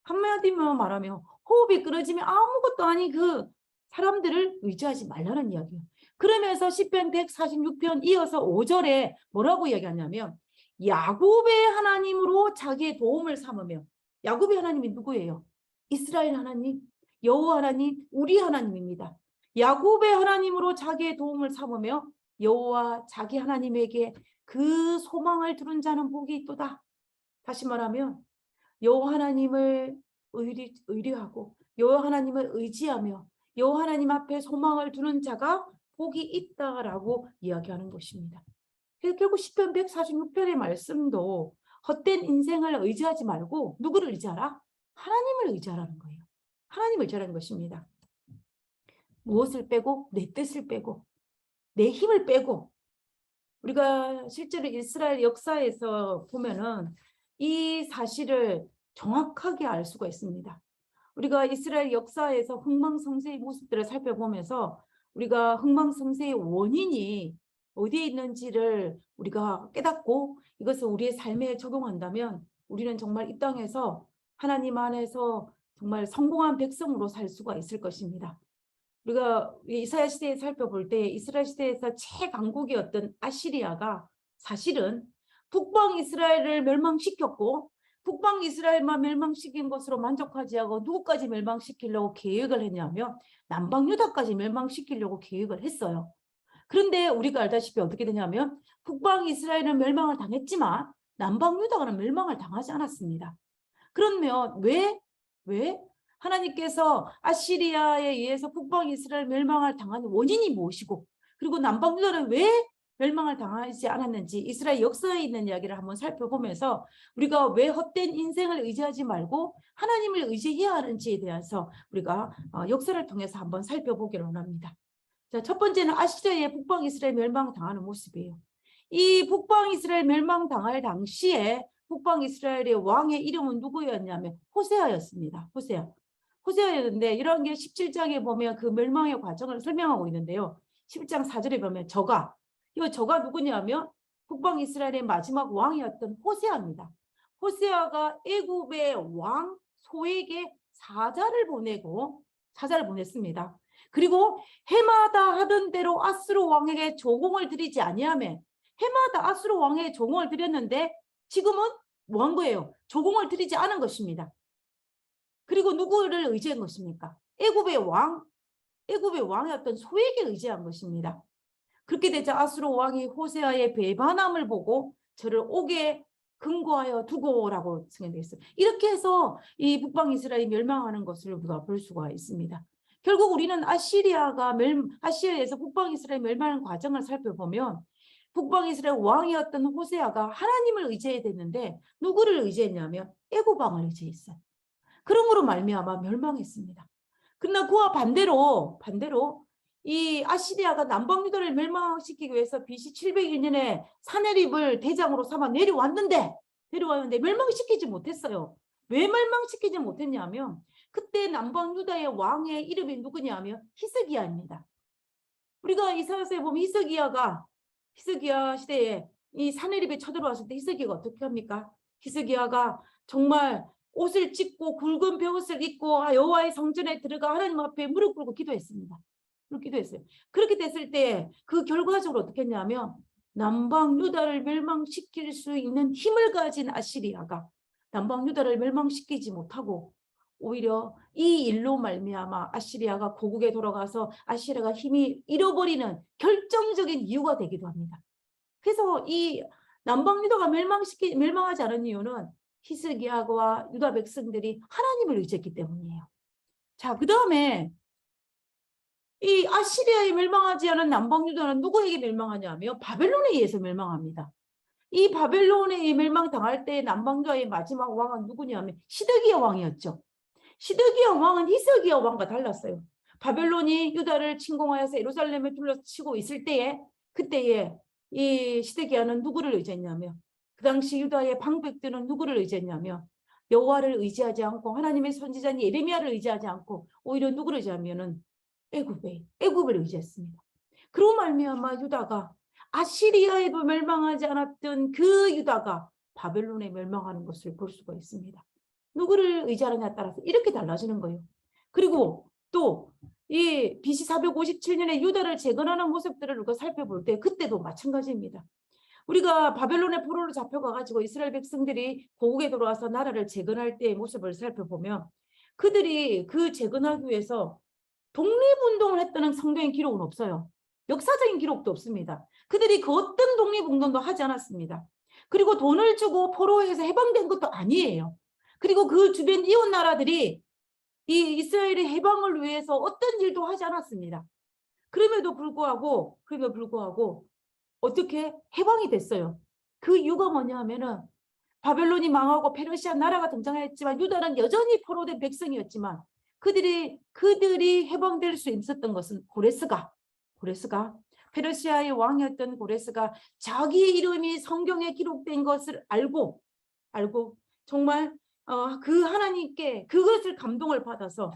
한마디로 말하면 호흡이 끊어지면 아무것도 아닌 그 사람들을 의지하지 말라는 이야기예요. 그러면서 시편 146편 이어서 5절에 뭐라고 이야기하냐면 야곱의 하나님으로 자기의 도움을 삼으며, 야곱의 하나님이 누구예요? 이스라엘 하나님, 여호와 하나님, 우리 하나님입니다. 야곱의 하나님으로 자기의 도움을 삼으며 여호와 자기 하나님에게 그 소망을 두는 자는 복이 있도다. 다시 말하면 여호와 하나님을 의뢰하고 여호와 하나님을 의지하며 여호와 하나님 앞에 소망을 두는 자가 복이 있다라고 이야기하는 것입니다. 그래서 결국 시편 146편의 말씀도 헛된 인생을 의지하지 말고 누구를 의지하라? 하나님을 의지하라는 거예요. 하나님을 의지하라는 것입니다. 무엇을 빼고? 내 뜻을 빼고 내 힘을 빼고. 우리가 실제로 이스라엘 역사에서 보면은 이 사실을 정확하게 알 수가 있습니다. 우리가 이스라엘 역사에서 흥망성쇠의 모습들을 살펴보면서 우리가 흥망성쇠의 원인이 어디에 있는지를 우리가 깨닫고 이것을 우리의 삶에 적용한다면 우리는 정말 이 땅에서 하나님 안에서 정말 성공한 백성으로 살 수가 있을 것입니다. 우리가 이사야 시대에 살펴볼 때 이스라엘 시대에서 최강국이었던 아시리아가 사실은 북방 이스라엘을 멸망시켰고, 북방 이스라엘만 멸망시킨 것으로 만족하지 않고 누구까지 멸망시키려고 계획을 했냐면 남방 유다까지 멸망시키려고 계획을 했어요. 그런데 우리가 알다시피 어떻게 되냐면 북방 이스라엘은 멸망을 당했지만 남방 유다는 멸망을 당하지 않았습니다. 그러면 왜 하나님께서 아시리아에 의해서 북방 이스라엘 멸망을 당한 원인이 무엇이고, 그리고 남방 유다는 왜 멸망을 당하지 않았는지 이스라엘 역사에 있는 이야기를 한번 살펴보면서 우리가 왜 헛된 인생을 의지하지 말고 하나님을 의지해야 하는지에 대해서 우리가 역사를 통해서 한번 살펴보기를 원합니다. 자, 첫 번째는 아시리아의 북방 이스라엘 멸망 당하는 모습이에요. 이 북방 이스라엘 멸망 당할 당시에 북방 이스라엘의 왕의 이름은 누구였냐면 호세아였습니다. 호세아였는데 이런 게 17장에 보면 그 멸망의 과정을 설명하고 있는데요. 17장 4절에 보면 저가 누구냐면 북방 이스라엘의 마지막 왕이었던 호세아입니다. 호세아가 애굽의 왕 소에게 사자를 보냈습니다. 그리고 해마다 하던 대로 아수르 왕에게 조공을 드리지 아니하며, 해마다 아수르 왕에게 조공을 드렸는데 지금은 뭐 한 거예요? 조공을 드리지 않은 것입니다. 그리고 누구를 의지한 것입니까? 애굽의 왕이었던 소에게 의지한 것입니다. 그렇게 되자 아수르 왕이 호세아의 배반함을 보고 저를 옥에 근거하여 두고라고 승인되어 있어요. 이렇게 해서 이 북방 이스라엘이 멸망하는 것을 우리가 볼 수가 있습니다. 결국 우리는 아시리아에서 북방 이스라엘 멸망하는 과정을 살펴보면 북방 이스라엘 왕이었던 호세아가 하나님을 의지해야 됐는데 누구를 의지했냐면 애굽 왕을 의지했어요. 그러므로 말미암아 멸망했습니다. 그러나 그와 반대로 이 아시리아가 남방 유다를 멸망시키기 위해서 BC 701년에 사내립을 대장으로 삼아 내려왔는데 멸망시키지 못했어요. 왜 멸망시키지 못했냐면 그때 남방 유다의 왕의 이름이 누구냐면 히스기야입니다. 우리가 이사야서에 보면 히스기야 시대에 이 사내립에 쳐들어왔을 때 히스기야가 어떻게 합니까? 히스기야가 정말 옷을 찢고 굵은 베옷을 입고 여호와의 성전에 들어가 하나님 앞에 무릎 꿇고 기도했습니다. 기도했어요. 그렇게 됐을 때 그 결과적으로 어떻게 했냐면 남방 유다를 멸망시킬 수 있는 힘을 가진 아시리아가 남방 유다를 멸망시키지 못하고 오히려 이 일로 말미암아 아시리아가 고국에 돌아가서 아시리아가 힘이 잃어버리는 결정적인 이유가 되기도 합니다. 그래서 이 남방 유다가 멸망하지 않은 이유는 히스기야와 유다 백성들이 하나님을 의지했기 때문이에요. 자, 그 다음에 이 아시리아에 멸망하지 않은 남방 유다는 누구에게 멸망하냐면 바벨론에 의해서 멸망합니다. 이 바벨론에 멸망당할 때 남방 유다의 마지막 왕은 누구냐면 시드기야 왕이었죠. 시드기야 왕은 히스기야 왕과 달랐어요. 바벨론이 유다를 침공하여서 예루살렘을 둘러치고 있을 때에 그때에 이 시드기야는 누구를 의지했냐면 그 당시 유다의 방백들은 누구를 의지했냐면 여호와를 의지하지 않고 하나님의 선지자인 예레미야를 의지하지 않고 오히려 누구를 의지하면은 애굽을 의지했습니다. 그로 말미암아 유다가 아시리아에도 멸망하지 않았던 그 유다가 바벨론에 멸망하는 것을 볼 수가 있습니다. 누구를 의지하느냐에 따라서 이렇게 달라지는 거예요. 그리고 또 이 BC 457년에 유다를 재건하는 모습들을 우리가 살펴볼 때 그때도 마찬가지입니다. 우리가 바벨론의 포로로 잡혀가가지고 이스라엘 백성들이 고국에 들어와서 나라를 재건할 때의 모습을 살펴보면 그들이 그 재건하기 위해서 독립운동을 했다는 성경의 기록은 없어요. 역사적인 기록도 없습니다. 그들이 그 어떤 독립운동도 하지 않았습니다. 그리고 돈을 주고 포로에서 해방된 것도 아니에요. 그리고 그 주변 이웃 나라들이 이 이스라엘의 해방을 위해서 어떤 일도 하지 않았습니다. 그럼에도 불구하고 어떻게 해방이 됐어요. 그 이유가 뭐냐 하면은 바벨론이 망하고 페르시아 나라가 등장했지만 유다는 여전히 포로된 백성이었지만 그들이 해방될 수 있었던 것은 고레스가 페르시아의 왕이었던 고레스가 자기 이름이 성경에 기록된 것을 알고 정말 그 하나님께 그것을 감동을 받아서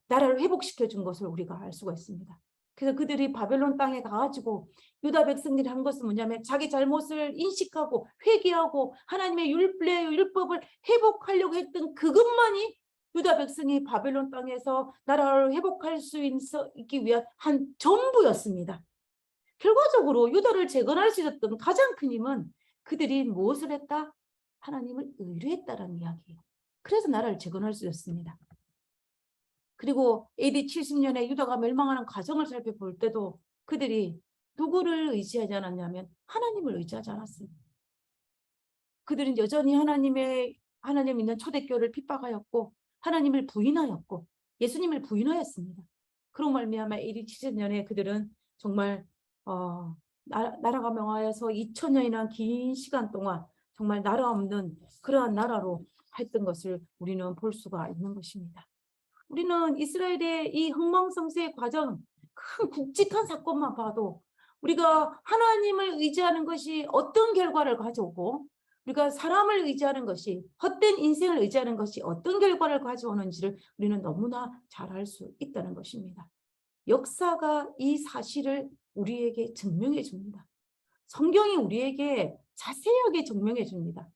나라를 회복시켜 준 것을 우리가 알 수가 있습니다. 그래서 그들이 바벨론 땅에 가가지고 유다 백성들이 한 것은 뭐냐면 자기 잘못을 인식하고 회개하고 하나님의 율법을 회복하려고 했던 그것만이 유다 백성이 바벨론 땅에서 나라를 회복할 수 있기 위한 한 전부였습니다. 결과적으로 유다를 재건할 수 있었던 가장 큰 힘은 그들이 무엇을 했다? 하나님을 의뢰했다라는 이야기예요. 그래서 나라를 재건할 수 있었습니다. 그리고 AD 70년에 유다가 멸망하는 과정을 살펴볼 때도 그들이 누구를 의지하지 않았냐면 하나님을 의지하지 않았어요. 그들은 여전히 하나님 믿는 초대교회를 핍박하였고 하나님을 부인하였고 예수님을 부인하였습니다. 그로 말미암아 AD 70년에 그들은 정말 나라가 명하여서 2000년이나 긴 시간 동안 정말 나라 없는 그러한 나라로 했던 것을 우리는 볼 수가 있는 것입니다. 우리는 이스라엘의 이 흥망성쇠의 과정, 큰 굵직한 사건만 봐도 우리가 하나님을 의지하는 것이 어떤 결과를 가져오고 우리가 사람을 의지하는 것이 헛된 인생을 의지하는 것이 어떤 결과를 가져오는지를 우리는 너무나 잘 알 수 있다는 것입니다. 역사가 이 사실을 우리에게 증명해 줍니다. 성경이 우리에게 자세하게 증명해 줍니다.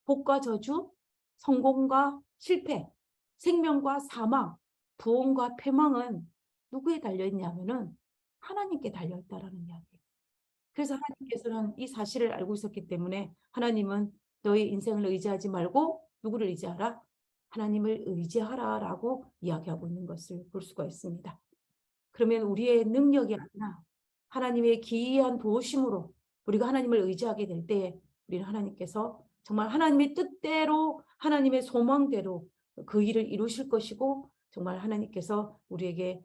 복과 저주, 성공과 실패, 생명과 사망, 부흥과 패망은 누구에 달려있냐면은 하나님께 달려있다라는 이야기예요. 그래서 하나님께서는 이 사실을 알고 있었기 때문에 하나님은 너의 인생을 의지하지 말고 누구를 의지하라? 하나님을 의지하라라고 이야기하고 있는 것을 볼 수가 있습니다. 그러면 우리의 능력이 아니라 하나님의 기이한 도우심으로 우리가 하나님을 의지하게 될 때에 우리는 하나님께서 정말 하나님의 뜻대로 하나님의 소망대로 그 일을 이루실 것이고 정말 하나님께서 우리에게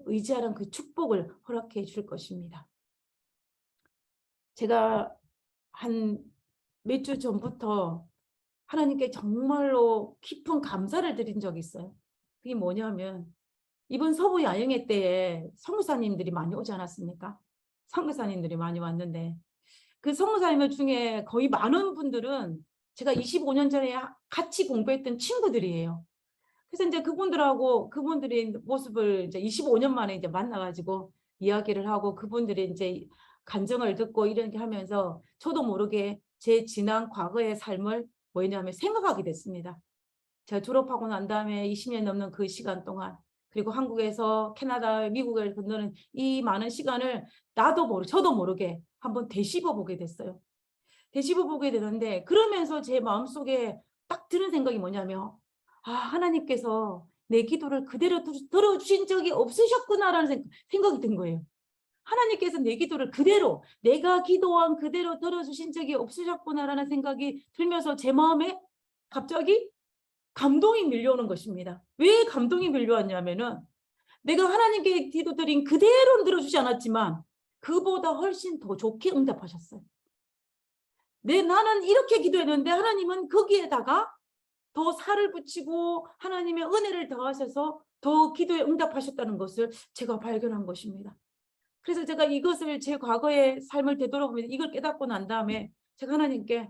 의지하는 그 축복을 허락해 줄 것입니다. 제가 한 몇 주 전부터 하나님께 정말로 깊은 감사를 드린 적이 있어요. 그게 뭐냐면 이번 서부 야영회 때에 선교사님들이 많이 오지 않았습니까? 선교사님들이 많이 왔는데 그 선교사님들 중에 거의 많은 분들은 제가 25년 전에 같이 공부했던 친구들이에요. 그래서 이제 그분들의 모습을 이제 25년 만에 이제 만나가지고 이야기를 하고 그분들의 이제 간증을 듣고 이렇게 하면서 저도 모르게 제 지난 과거의 삶을 뭐냐면 생각하게 됐습니다. 제가 졸업하고 난 다음에 20년 넘는 그 시간 동안 그리고 한국에서 캐나다, 미국을 건너는 이 많은 시간을 저도 모르게 한번 되씹어 보게 됐어요. 되씹어 보게 되는데 그러면서 제 마음속에 딱 드는 생각이 뭐냐면 하나님께서 내 기도를 그대로 들어주신 적이 없으셨구나라는 생각이 든 거예요. 하나님께서 내 기도를 그대로 내가 기도한 그대로 들어주신 적이 없으셨구나라는 생각이 들면서 제 마음에 갑자기 감동이 밀려오는 것입니다. 왜 감동이 밀려왔냐면은 내가 하나님께 기도드린 그대로는 들어주지 않았지만 그보다 훨씬 더 좋게 응답하셨어요. 나는 이렇게 기도했는데 하나님은 거기에다가 더 살을 붙이고 하나님의 은혜를 더하셔서 더 기도에 응답하셨다는 것을 제가 발견한 것입니다. 그래서 제가 이것을 제 과거의 삶을 되돌아보면서 이걸 깨닫고 난 다음에 제가 하나님께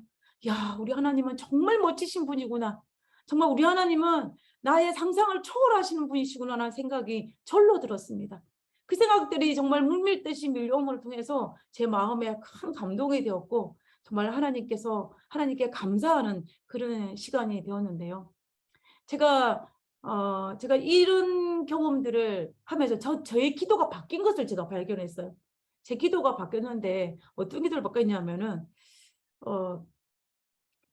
우리 하나님은 정말 멋지신 분이구나. 정말 우리 하나님은 나의 상상을 초월하시는 분이시구나 하는 생각이 절로 들었습니다. 그 생각들이 정말 물밀듯이 밀려옴을 통해서 제 마음에 큰 감동이 되었고 정말 하나님께 감사하는 그런 시간이 되었는데요. 제가 이런 경험들을 하면서 저의 기도가 바뀐 것을 제가 발견했어요. 제 기도가 바뀌었는데 어떤 기도를 바뀌었냐면은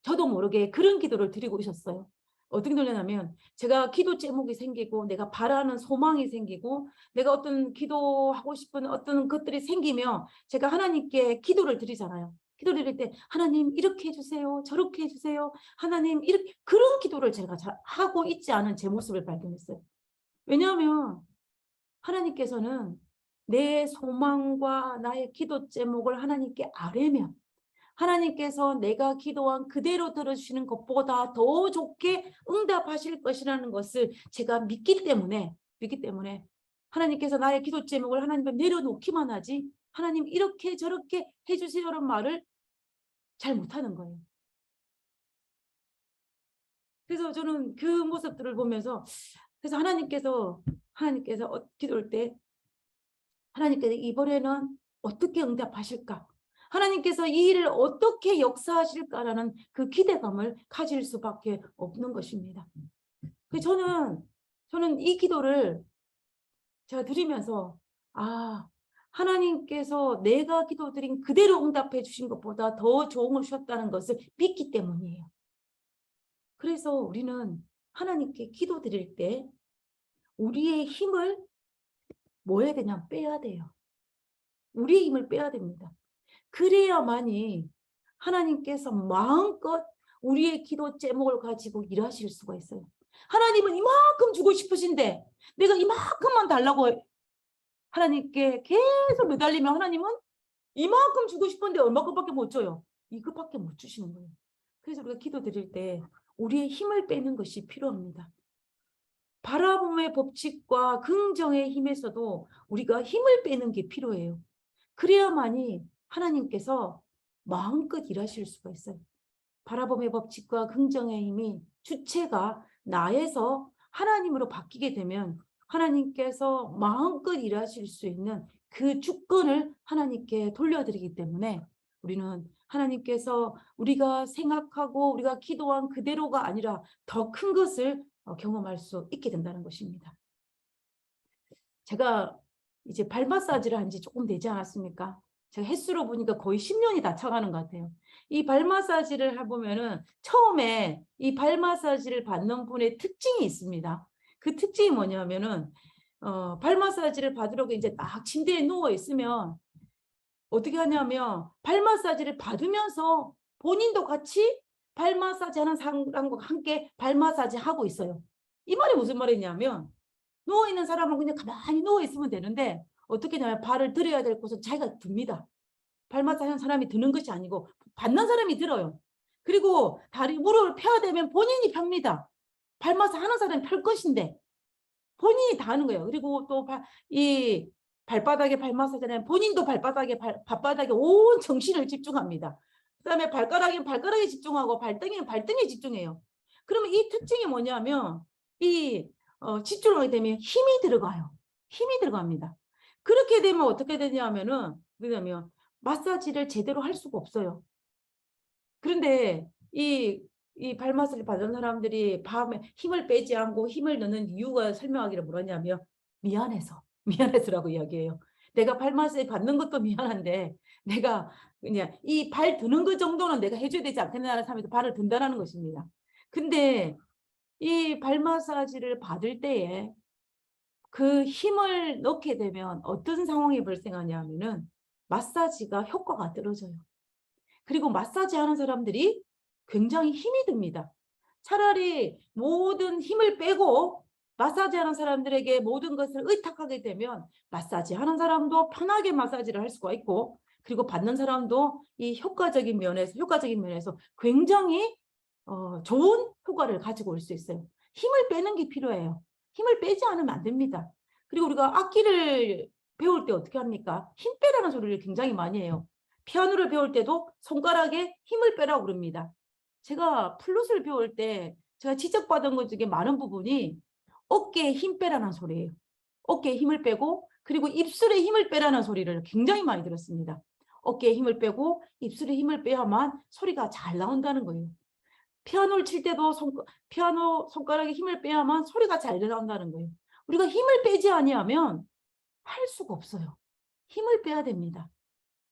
저도 모르게 그런 기도를 드리고 있었어요. 어떻게 되냐면 제가 기도 제목이 생기고 내가 바라는 소망이 생기고 내가 어떤 기도하고 싶은 어떤 것들이 생기면 제가 하나님께 기도를 드리잖아요. 기도를 드릴 때 하나님 이렇게 해주세요. 저렇게 해주세요. 하나님 이렇게 그런 기도를 제가 하고 있지 않은 제 모습을 발견했어요. 왜냐하면 하나님께서는 내 소망과 나의 기도 제목을 하나님께 아뢰면 하나님께서 내가 기도한 그대로 들어주시는 것보다 더 좋게 응답하실 것이라는 것을 제가 믿기 때문에 하나님께서 나의 기도 제목을 하나님께 내려놓기만 하지 하나님 이렇게 저렇게 해주세요라는 말을 잘 못하는 거예요. 그래서 저는 그 모습들을 보면서 그래서 하나님께서 기도할 때 하나님께서 이번에는 어떻게 응답하실까? 하나님께서 이 일을 어떻게 역사하실까라는 그 기대감을 가질 수밖에 없는 것입니다. 저는 이 기도를 제가 드리면서 하나님께서 내가 기도드린 그대로 응답해 주신 것보다 더 좋은 걸 주셨다는 것을 믿기 때문이에요. 그래서 우리는 하나님께 기도드릴 때 우리의 힘을 뭐 해야 되냐? 빼야 돼요. 우리의 힘을 빼야 됩니다. 그래야만이 하나님께서 마음껏 우리의 기도 제목을 가지고 일하실 수가 있어요. 하나님은 이만큼 주고 싶으신데 내가 이만큼만 달라고 하나님께 계속 매달리면 하나님은 이만큼 주고 싶은데 얼마큼밖에 못 줘요. 이것밖에 못 주시는 거예요. 그래서 우리가 기도 드릴 때 우리의 힘을 빼는 것이 필요합니다. 바라봄의 법칙과 긍정의 힘에서도 우리가 힘을 빼는 게 필요해요. 그래야만이 하나님께서 마음껏 일하실 수가 있어요. 바라봄의 법칙과 긍정의 힘이 주체가 나에서 하나님으로 바뀌게 되면 하나님께서 마음껏 일하실 수 있는 그 주권을 하나님께 돌려드리기 때문에 우리는 하나님께서 우리가 생각하고 우리가 기도한 그대로가 아니라 더 큰 것을 경험할 수 있게 된다는 것입니다. 제가 이제 발 마사지를 한 지 조금 되지 않았습니까? 제가 횟수로 보니까 거의 10년이 다 차가는 것 같아요. 이 발 마사지를 해보면은 처음에 이 발 마사지를 받는 분의 특징이 있습니다. 그 특징이 뭐냐면은 발 마사지를 받으려고 이제 딱 침대에 누워 있으면 어떻게 하냐면 발 마사지를 받으면서 본인도 같이 발 마사지 하는 사람과 함께 발 마사지 하고 있어요. 이 말이 무슨 말이냐면 누워있는 사람은 그냥 가만히 누워있으면 되는데 어떻게 하냐면 발을 들여야 될 곳은 자기가 듭니다. 발 마사지 하는 사람이 드는 것이 아니고 받는 사람이 들어요. 그리고 다리 무릎을 펴야 되면 본인이 펴니다. 발 마사지 하는 사람이 펼 것인데 본인이 다 하는 거예요. 그리고 또 이 발바닥에 발 마사지는 본인도 발바닥에 온 정신을 집중합니다. 그다음에 발가락에 집중하고 발등에는 발등에 집중해요. 그러면 이 특징이 뭐냐면 이 집중하게 되면 힘이 들어가요. 힘이 들어갑니다. 그렇게 되면 어떻게 되냐면은 그러면 마사지를 제대로 할 수가 없어요. 그런데 이 발마사지 받은 사람들이 밤에 힘을 빼지 않고 힘을 넣는 이유가 설명하기를 뭐냐면 미안해서라고 이야기해요. 내가 발마사지 받는 것도 미안한데 내가 그냥 이 발 드는 것 정도는 내가 해줘야 되지 않겠냐는 사람이 발을 든다는 것입니다. 근데 이 발마사지를 받을 때에 그 힘을 넣게 되면 어떤 상황이 발생하냐면은 마사지가 효과가 떨어져요. 그리고 마사지 하는 사람들이 굉장히 힘이 듭니다. 차라리 모든 힘을 빼고 마사지 하는 사람들에게 모든 것을 의탁하게 되면 마사지 하는 사람도 편하게 마사지를 할 수가 있고 그리고 받는 사람도 이 효과적인 면에서 굉장히 좋은 효과를 가지고 올 수 있어요. 힘을 빼는 게 필요해요. 힘을 빼지 않으면 안 됩니다. 그리고 우리가 악기를 배울 때 어떻게 합니까? 힘 빼라는 소리를 굉장히 많이 해요. 피아노를 배울 때도 손가락에 힘을 빼라고 그럽니다. 제가 플룻을 배울 때 제가 지적받은 것 중에 많은 부분이 어깨에 힘 빼라는 소리예요. 어깨에 힘을 빼고 그리고 입술에 힘을 빼라는 소리를 굉장히 많이 들었습니다. 어깨에 힘을 빼고 입술에 힘을 빼야만 소리가 잘 나온다는 거예요. 피아노를 칠 때도 피아노 손가락에 힘을 빼야만 소리가 잘 나온다는 거예요. 우리가 힘을 빼지 아니하면 할 수가 없어요. 힘을 빼야 됩니다.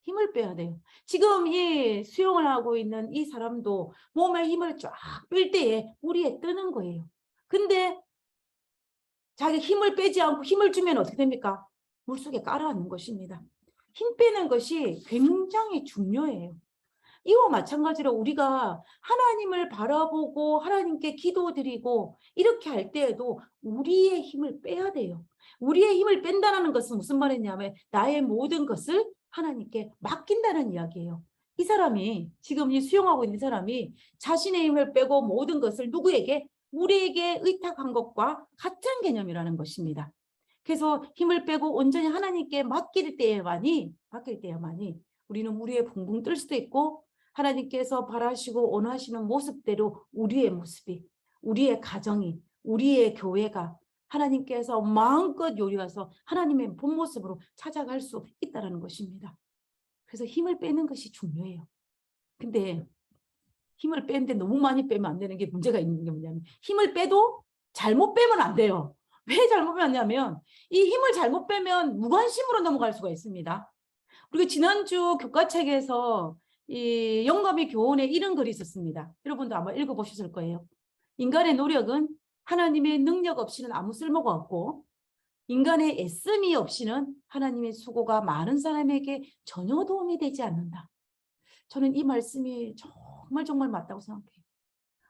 힘을 빼야 돼요. 지금 이 수영을 하고 있는 이 사람도 몸에 힘을 쫙 뺄 때에 우리에 뜨는 거예요. 근데 자기 힘을 빼지 않고 힘을 주면 어떻게 됩니까? 물속에 깔아앉는 것입니다. 힘 빼는 것이 굉장히 중요해요. 이와 마찬가지로 우리가 하나님을 바라보고 하나님께 기도드리고 이렇게 할 때에도 우리의 힘을 빼야 돼요. 우리의 힘을 뺀다는 것은 무슨 말이냐면 나의 모든 것을 하나님께 맡긴다는 이야기예요. 이 사람이 지금 이 수용하고 있는 사람이 자신의 힘을 빼고 모든 것을 누구에게? 우리에게 의탁한 것과 같은 개념이라는 것입니다. 그래서 힘을 빼고 온전히 하나님께 맡길 때에만이 우리는 우리의 붕붕 뜰 수도 있고 하나님께서 바라시고 원하시는 모습대로 우리의 모습이, 우리의 가정이, 우리의 교회가 하나님께서 마음껏 요리해서 하나님의 본 모습으로 찾아갈 수 있다는 것입니다. 그래서 힘을 빼는 것이 중요해요. 근데 힘을 빼는데 너무 많이 빼면 안 되는 게 문제가 있는 게 뭐냐면 힘을 빼도 잘못 빼면 안 돼요. 왜 잘못 빼냐면 이 힘을 잘못 빼면 무관심으로 넘어갈 수가 있습니다. 그리고 지난주 교과책에서 이 영감의 교훈에 이런 글이 있었습니다. 여러분도 아마 읽어보셨을 거예요. 인간의 노력은 하나님의 능력 없이는 아무 쓸모가 없고 인간의 애씀이 없이는 하나님의 수고가 많은 사람에게 전혀 도움이 되지 않는다. 저는 이 말씀이 정말 맞다고 생각해요.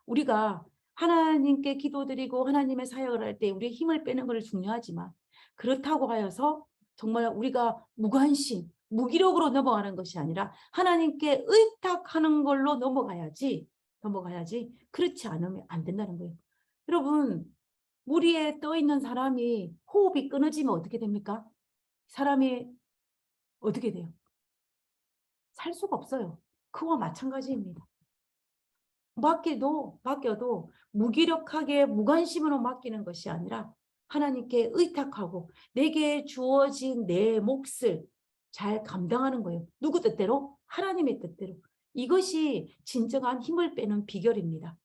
우리가 하나님께 기도드리고 하나님의 사역을 할 때 우리의 힘을 빼는 것은 중요하지만 그렇다고 하여서 정말 우리가 무기력으로 넘어가는 것이 아니라 하나님께 의탁하는 걸로 넘어가야지 그렇지 않으면 안 된다는 거예요. 여러분 물 위에 떠 있는 사람이 호흡이 끊어지면 어떻게 됩니까? 사람이 어떻게 돼요? 살 수가 없어요. 그와 마찬가지입니다. 맡겨도 무기력하게 무관심으로 맡기는 것이 아니라 하나님께 의탁하고 내게 주어진 내 몫을 잘 감당하는 거예요. 누구 뜻대로? 하나님의 뜻대로. 이것이 진정한 힘을 빼는 비결입니다.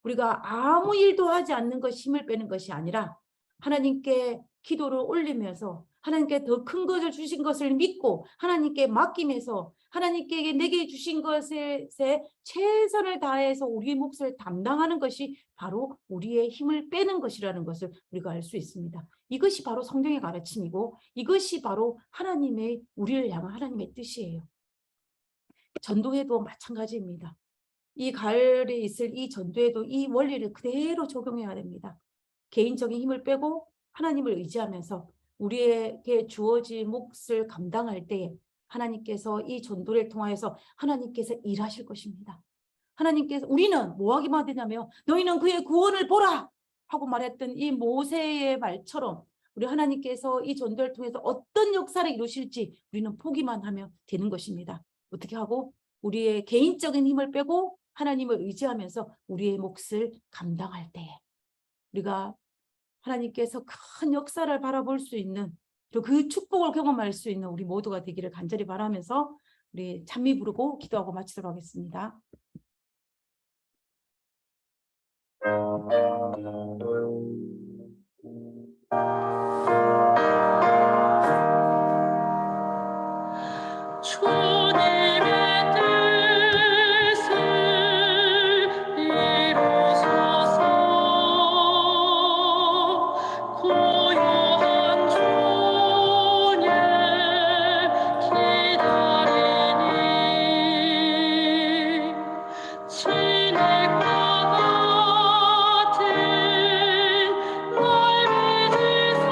우리가 아무 일도 하지 않는 것이 힘을 빼는 것이 아니라 하나님께 기도를 올리면서 하나님께 더 큰 것을 주신 것을 믿고 하나님께 맡기면서 하나님께 내게 주신 것에 최선을 다해서 우리의 몫을 담당하는 것이 바로 우리의 힘을 빼는 것이라는 것을 우리가 알 수 있습니다. 이것이 바로 성경의 가르침이고 이것이 바로 우리를 향한 하나님의 뜻이에요. 전도회도 마찬가지입니다. 이 가을에 있을 이 전도에도 이 원리를 그대로 적용해야 됩니다. 개인적인 힘을 빼고 하나님을 의지하면서 우리에게 주어진 몫을 감당할 때에 하나님께서 이 전도를 통하여서 하나님께서 일하실 것입니다. 하나님께서 우리는 뭐 하기만 되냐면 너희는 그의 구원을 보라 하고 말했던 이 모세의 말처럼 우리 하나님께서 이 전도를 통해서 어떤 역사를 이루실지 우리는 포기만 하면 되는 것입니다. 어떻게 하고 우리의 개인적인 힘을 빼고 하나님을 의지하면서 우리의 몫을 감당할 때에 우리가 하나님께서 큰 역사를 바라볼 수 있는 그 축복을 경험할 수 있는 우리 모두가 되기를 간절히 바라면서 우리 찬미 부르고 기도하고 마치도록 하겠습니다. 주님의 뜻을 이루소서. 고요한 주님 기다리니 진액과 같은 널 믿으소.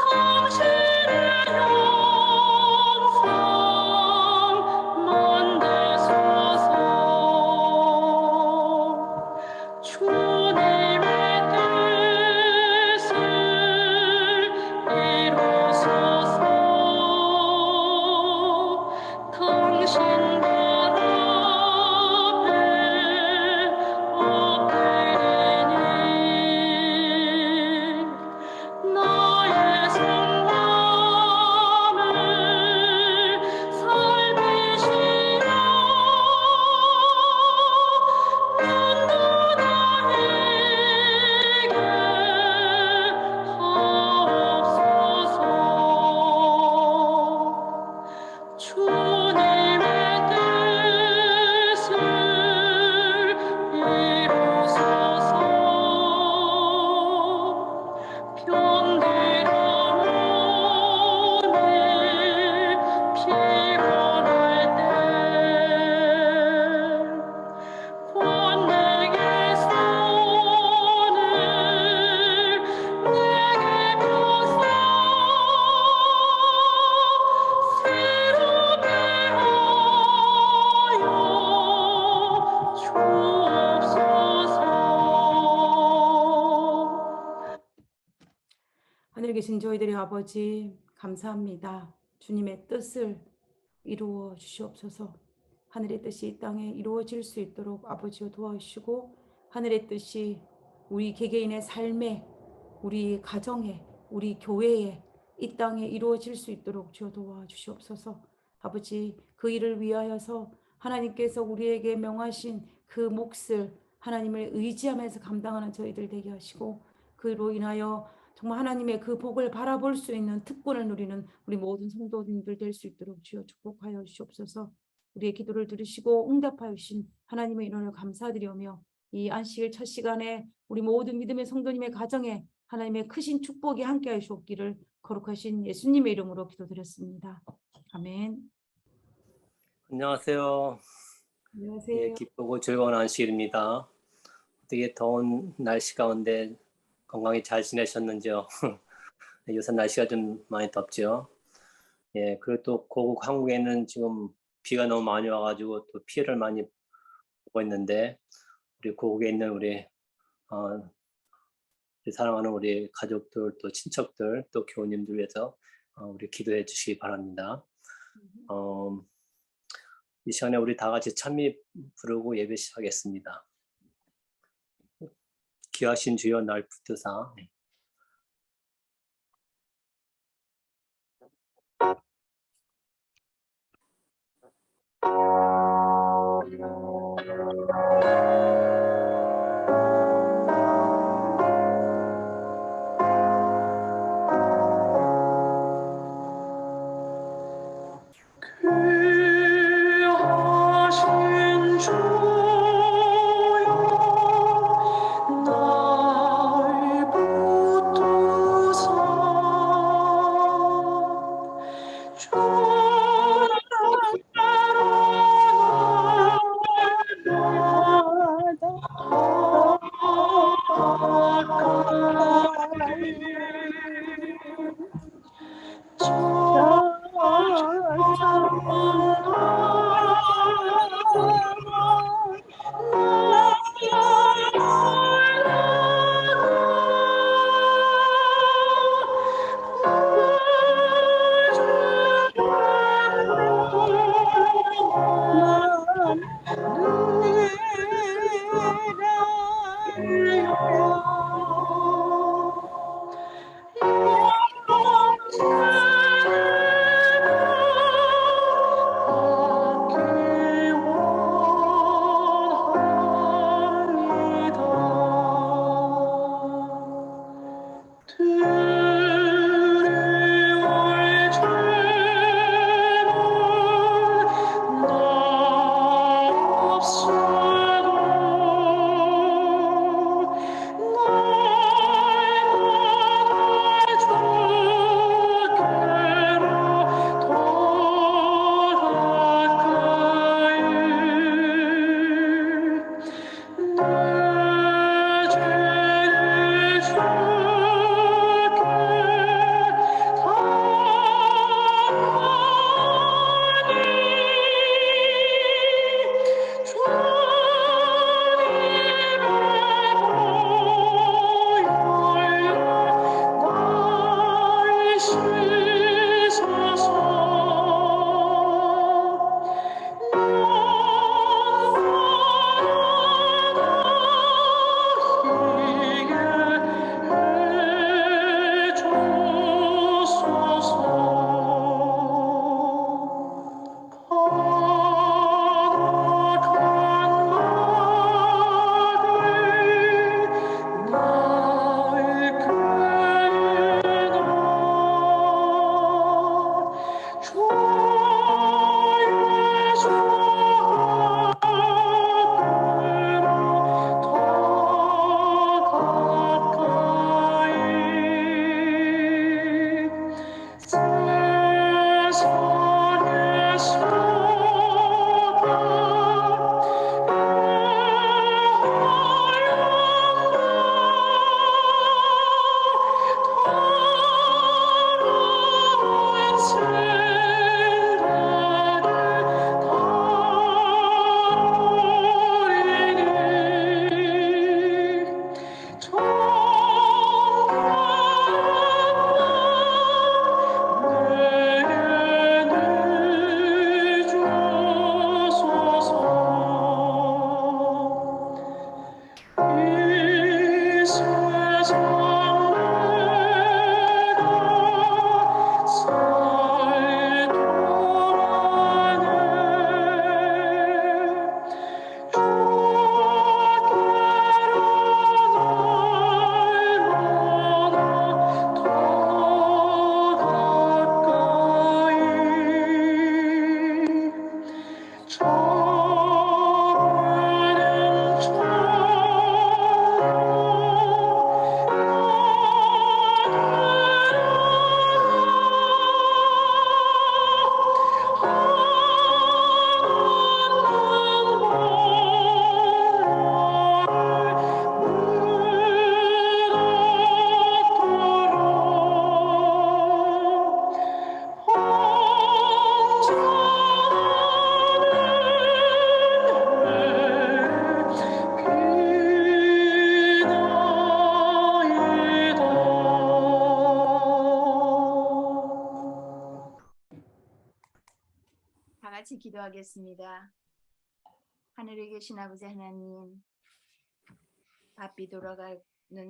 당신의 영광 만드소서. 주님의 뜻을 이루소서. 당신 발 앞에 엎드리니 나의 성함을 살피시라. 눈도 나에게 하옵소서. 주님의 뜻을 이루소서. 병들어 몸이 피곤할 때 권능의 손을 내게 펴서 새롭게 하여 주옵소서. 하늘에 계신 저희들의 아버지 감사합니다. 주님의 뜻을 이루어 주시옵소서. 하늘의 뜻이 이 땅에 이루어질 수 있도록 아버지여 도와주시고 하늘의 뜻이 우리 개개인의 삶에 우리 가정에 우리 교회에 이 땅에 이루어질 수 있도록 주여 도와주시옵소서. 아버지 그 일을 위하여서 하나님께서 우리에게 명하신 그 몫을 하나님을 의지하면서 감당하는 저희들 되게 하시고 그로 인하여 정말 하나님의 그 복을 바라볼 수 있는 특권을 누리는 우리 모든 성도님들 될 수 있도록 주여 축복하여 주시옵소서. 우리의 기도를 들으시고 응답하여 주신 하나님의 인원을 감사드리오며 이 안식일 첫 시간에 우리 모든 믿음의 성도님의 가정에 하나님의 크신 축복이 함께하여 주옵기를 거룩하신 예수님의 이름으로 기도드렸습니다. 아멘. 안녕하세요. 안녕하세요. 기쁘고 즐거운 안식일입니다. 어떻게 더운 날씨 가운데 건강히 잘 지내셨는지요? 요새 날씨가 좀 많이 덥죠. 그리고 또 고국 한국에는 지금 비가 너무 많이 와가지고 또 피해를 많이 보고 있는데 우리 고국에 있는 우리 사랑하는 우리 가족들 또 친척들 또 교우님들 위해서 우리 기도해 주시기 바랍니다. 이 시간에 우리 다 같이 찬미 부르고 예배 시작하겠습니다. 귀하신 주여 날 붙드사. 귀하신 주여 날 붙드사. 주님께로 같이 기도하겠습니다. 하늘에 계신 아버지 하나님, 바삐 돌아가는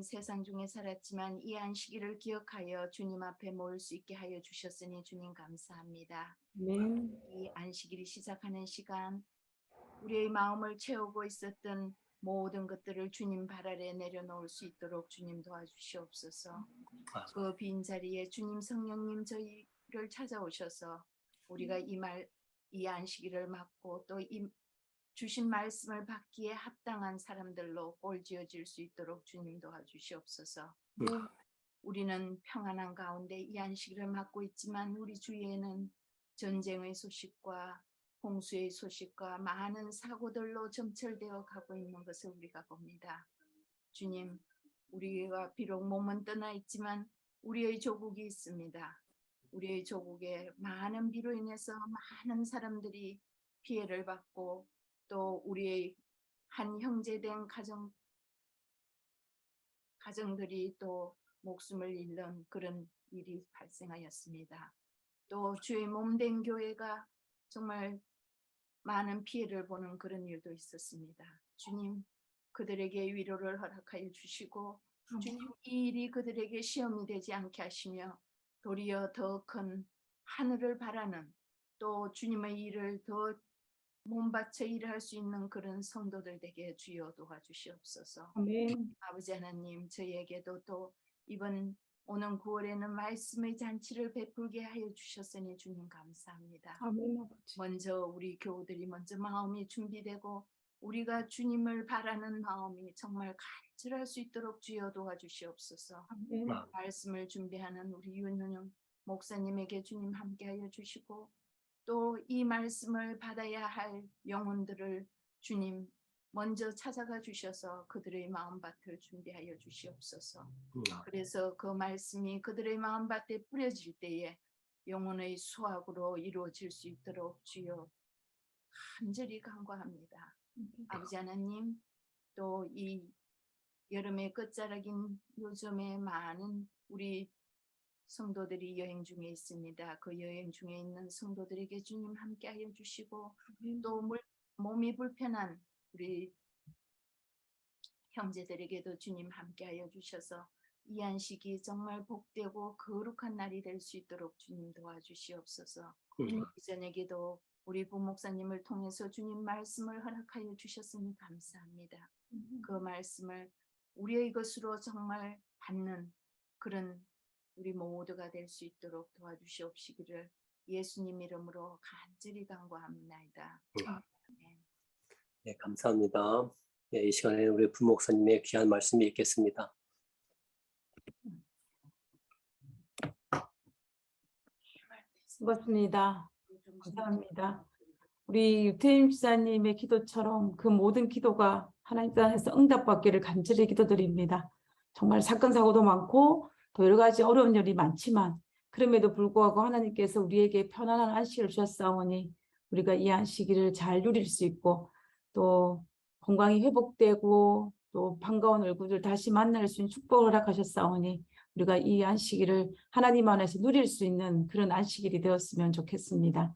세상 중에 살았지만 이 안식일을 기억하여 주님 앞에 모일 수 있게 하여 주셨으니 주님 감사합니다. 이 안식일이 시작하는 시간, 우리의 마음을 채우고 있었던 모든 것들을 주님 발 아래 내려놓을 수 있도록 주님 도와주시옵소서. 그 빈자리에 주님 성령님 저희를 찾아오셔서 우리가 이 안식일을 맞고 또 이 주신 말씀을 받기에 합당한 사람들로 꼴지어질 수 있도록 주님 도와주시옵소서. 우리는 평안한 가운데 이 안식일을 맞고 있지만 우리 주위에는 전쟁의 소식과 홍수의 소식과 많은 사고들로 점철되어 가고 있는 것을 우리가 봅니다. 주님, 우리가 비록 몸은 떠나 있지만 우리의 조국이 있습니다. 우리의 조국에 많은 비로 인해서 많은 사람들이 피해를 받고 또 우리의 한 형제된 가정들이 또 목숨을 잃는 그런 일이 발생하였습니다. 또 주의 몸된 교회가 정말 많은 피해를 보는 그런 일도 있었습니다. 주님, 그들에게 위로를 허락하여 주시고 주님, 이 일이 그들에게 시험이 되지 않게 하시며 도리어 더 큰 하늘을 바라는 또 주님의 일을 더 몸바쳐 일할 수 있는 그런 성도들 되게 주여 도와주시옵소서. 아멘. 아버지 하나님, 저희에게도 또 이번 오는 9월에는 말씀의 잔치를 베풀게 하여 주셨으니 주님 감사합니다. 아멘 아버지. 먼저 우리 교우들이 먼저 마음이 준비되고 우리가 주님을 바라는 마음이 정말 간절할 수 있도록 주여 도와주시옵소서. 아멘. 말씀을 준비하는 우리 윤효영 목사님에게 주님 함께하여 주시고 또 이 말씀을 받아야 할 영혼들을 주님 먼저 찾아가 주셔서 그들의 마음밭을 준비하여 주시옵소서. 그래서 그 말씀이 그들의 마음밭에 뿌려질 때에 영혼의 수확으로 이루어질 수 있도록 주여 간절히 간구합니다. 아버지 하나님, 또 이 여름의 끝자락인 요즘에 많은 우리 성도들이 여행 중에 있습니다. 그 여행 중에 있는 성도들에게 주님 함께하여 주시고 또 몸이 불편한 우리 형제들에게도 주님 함께하여 주셔서 이 안식이 정말 복되고 거룩한 날이 될 수 있도록 주님 도와주시옵소서. 이 저녁에도 우리 부목사님을 통해서 주님 말씀을 허락하여 주셨으니 감사합니다. 그 말씀을 우리의 것으로 정말 받는 그런 우리 모두가 될 수 있도록 도와주시옵시기를 예수님 이름으로 간절히 간구합니다. 아멘. 네, 감사합니다. 네, 이 시간에 우리 부목사님의 귀한 말씀이 있겠습니다. 수고하셨습니다. 감사합니다. 우리 유태임 지사님의 기도처럼 그 모든 기도가 하나님 안에서 응답받기를 간절히 기도드립니다. 정말 사건 사고도 많고 또 여러 가지 어려운 일이 많지만 그럼에도 불구하고 하나님께서 우리에게 편안한 안식을 주셨사오니 우리가 이 안식일을 잘 누릴 수 있고 또 건강이 회복되고 또 반가운 얼굴을 다시 만날 수 있는 축복을 허락하셨사오니 우리가 이 안식일을 하나님 안에서 누릴 수 있는 그런 안식일이 되었으면 좋겠습니다.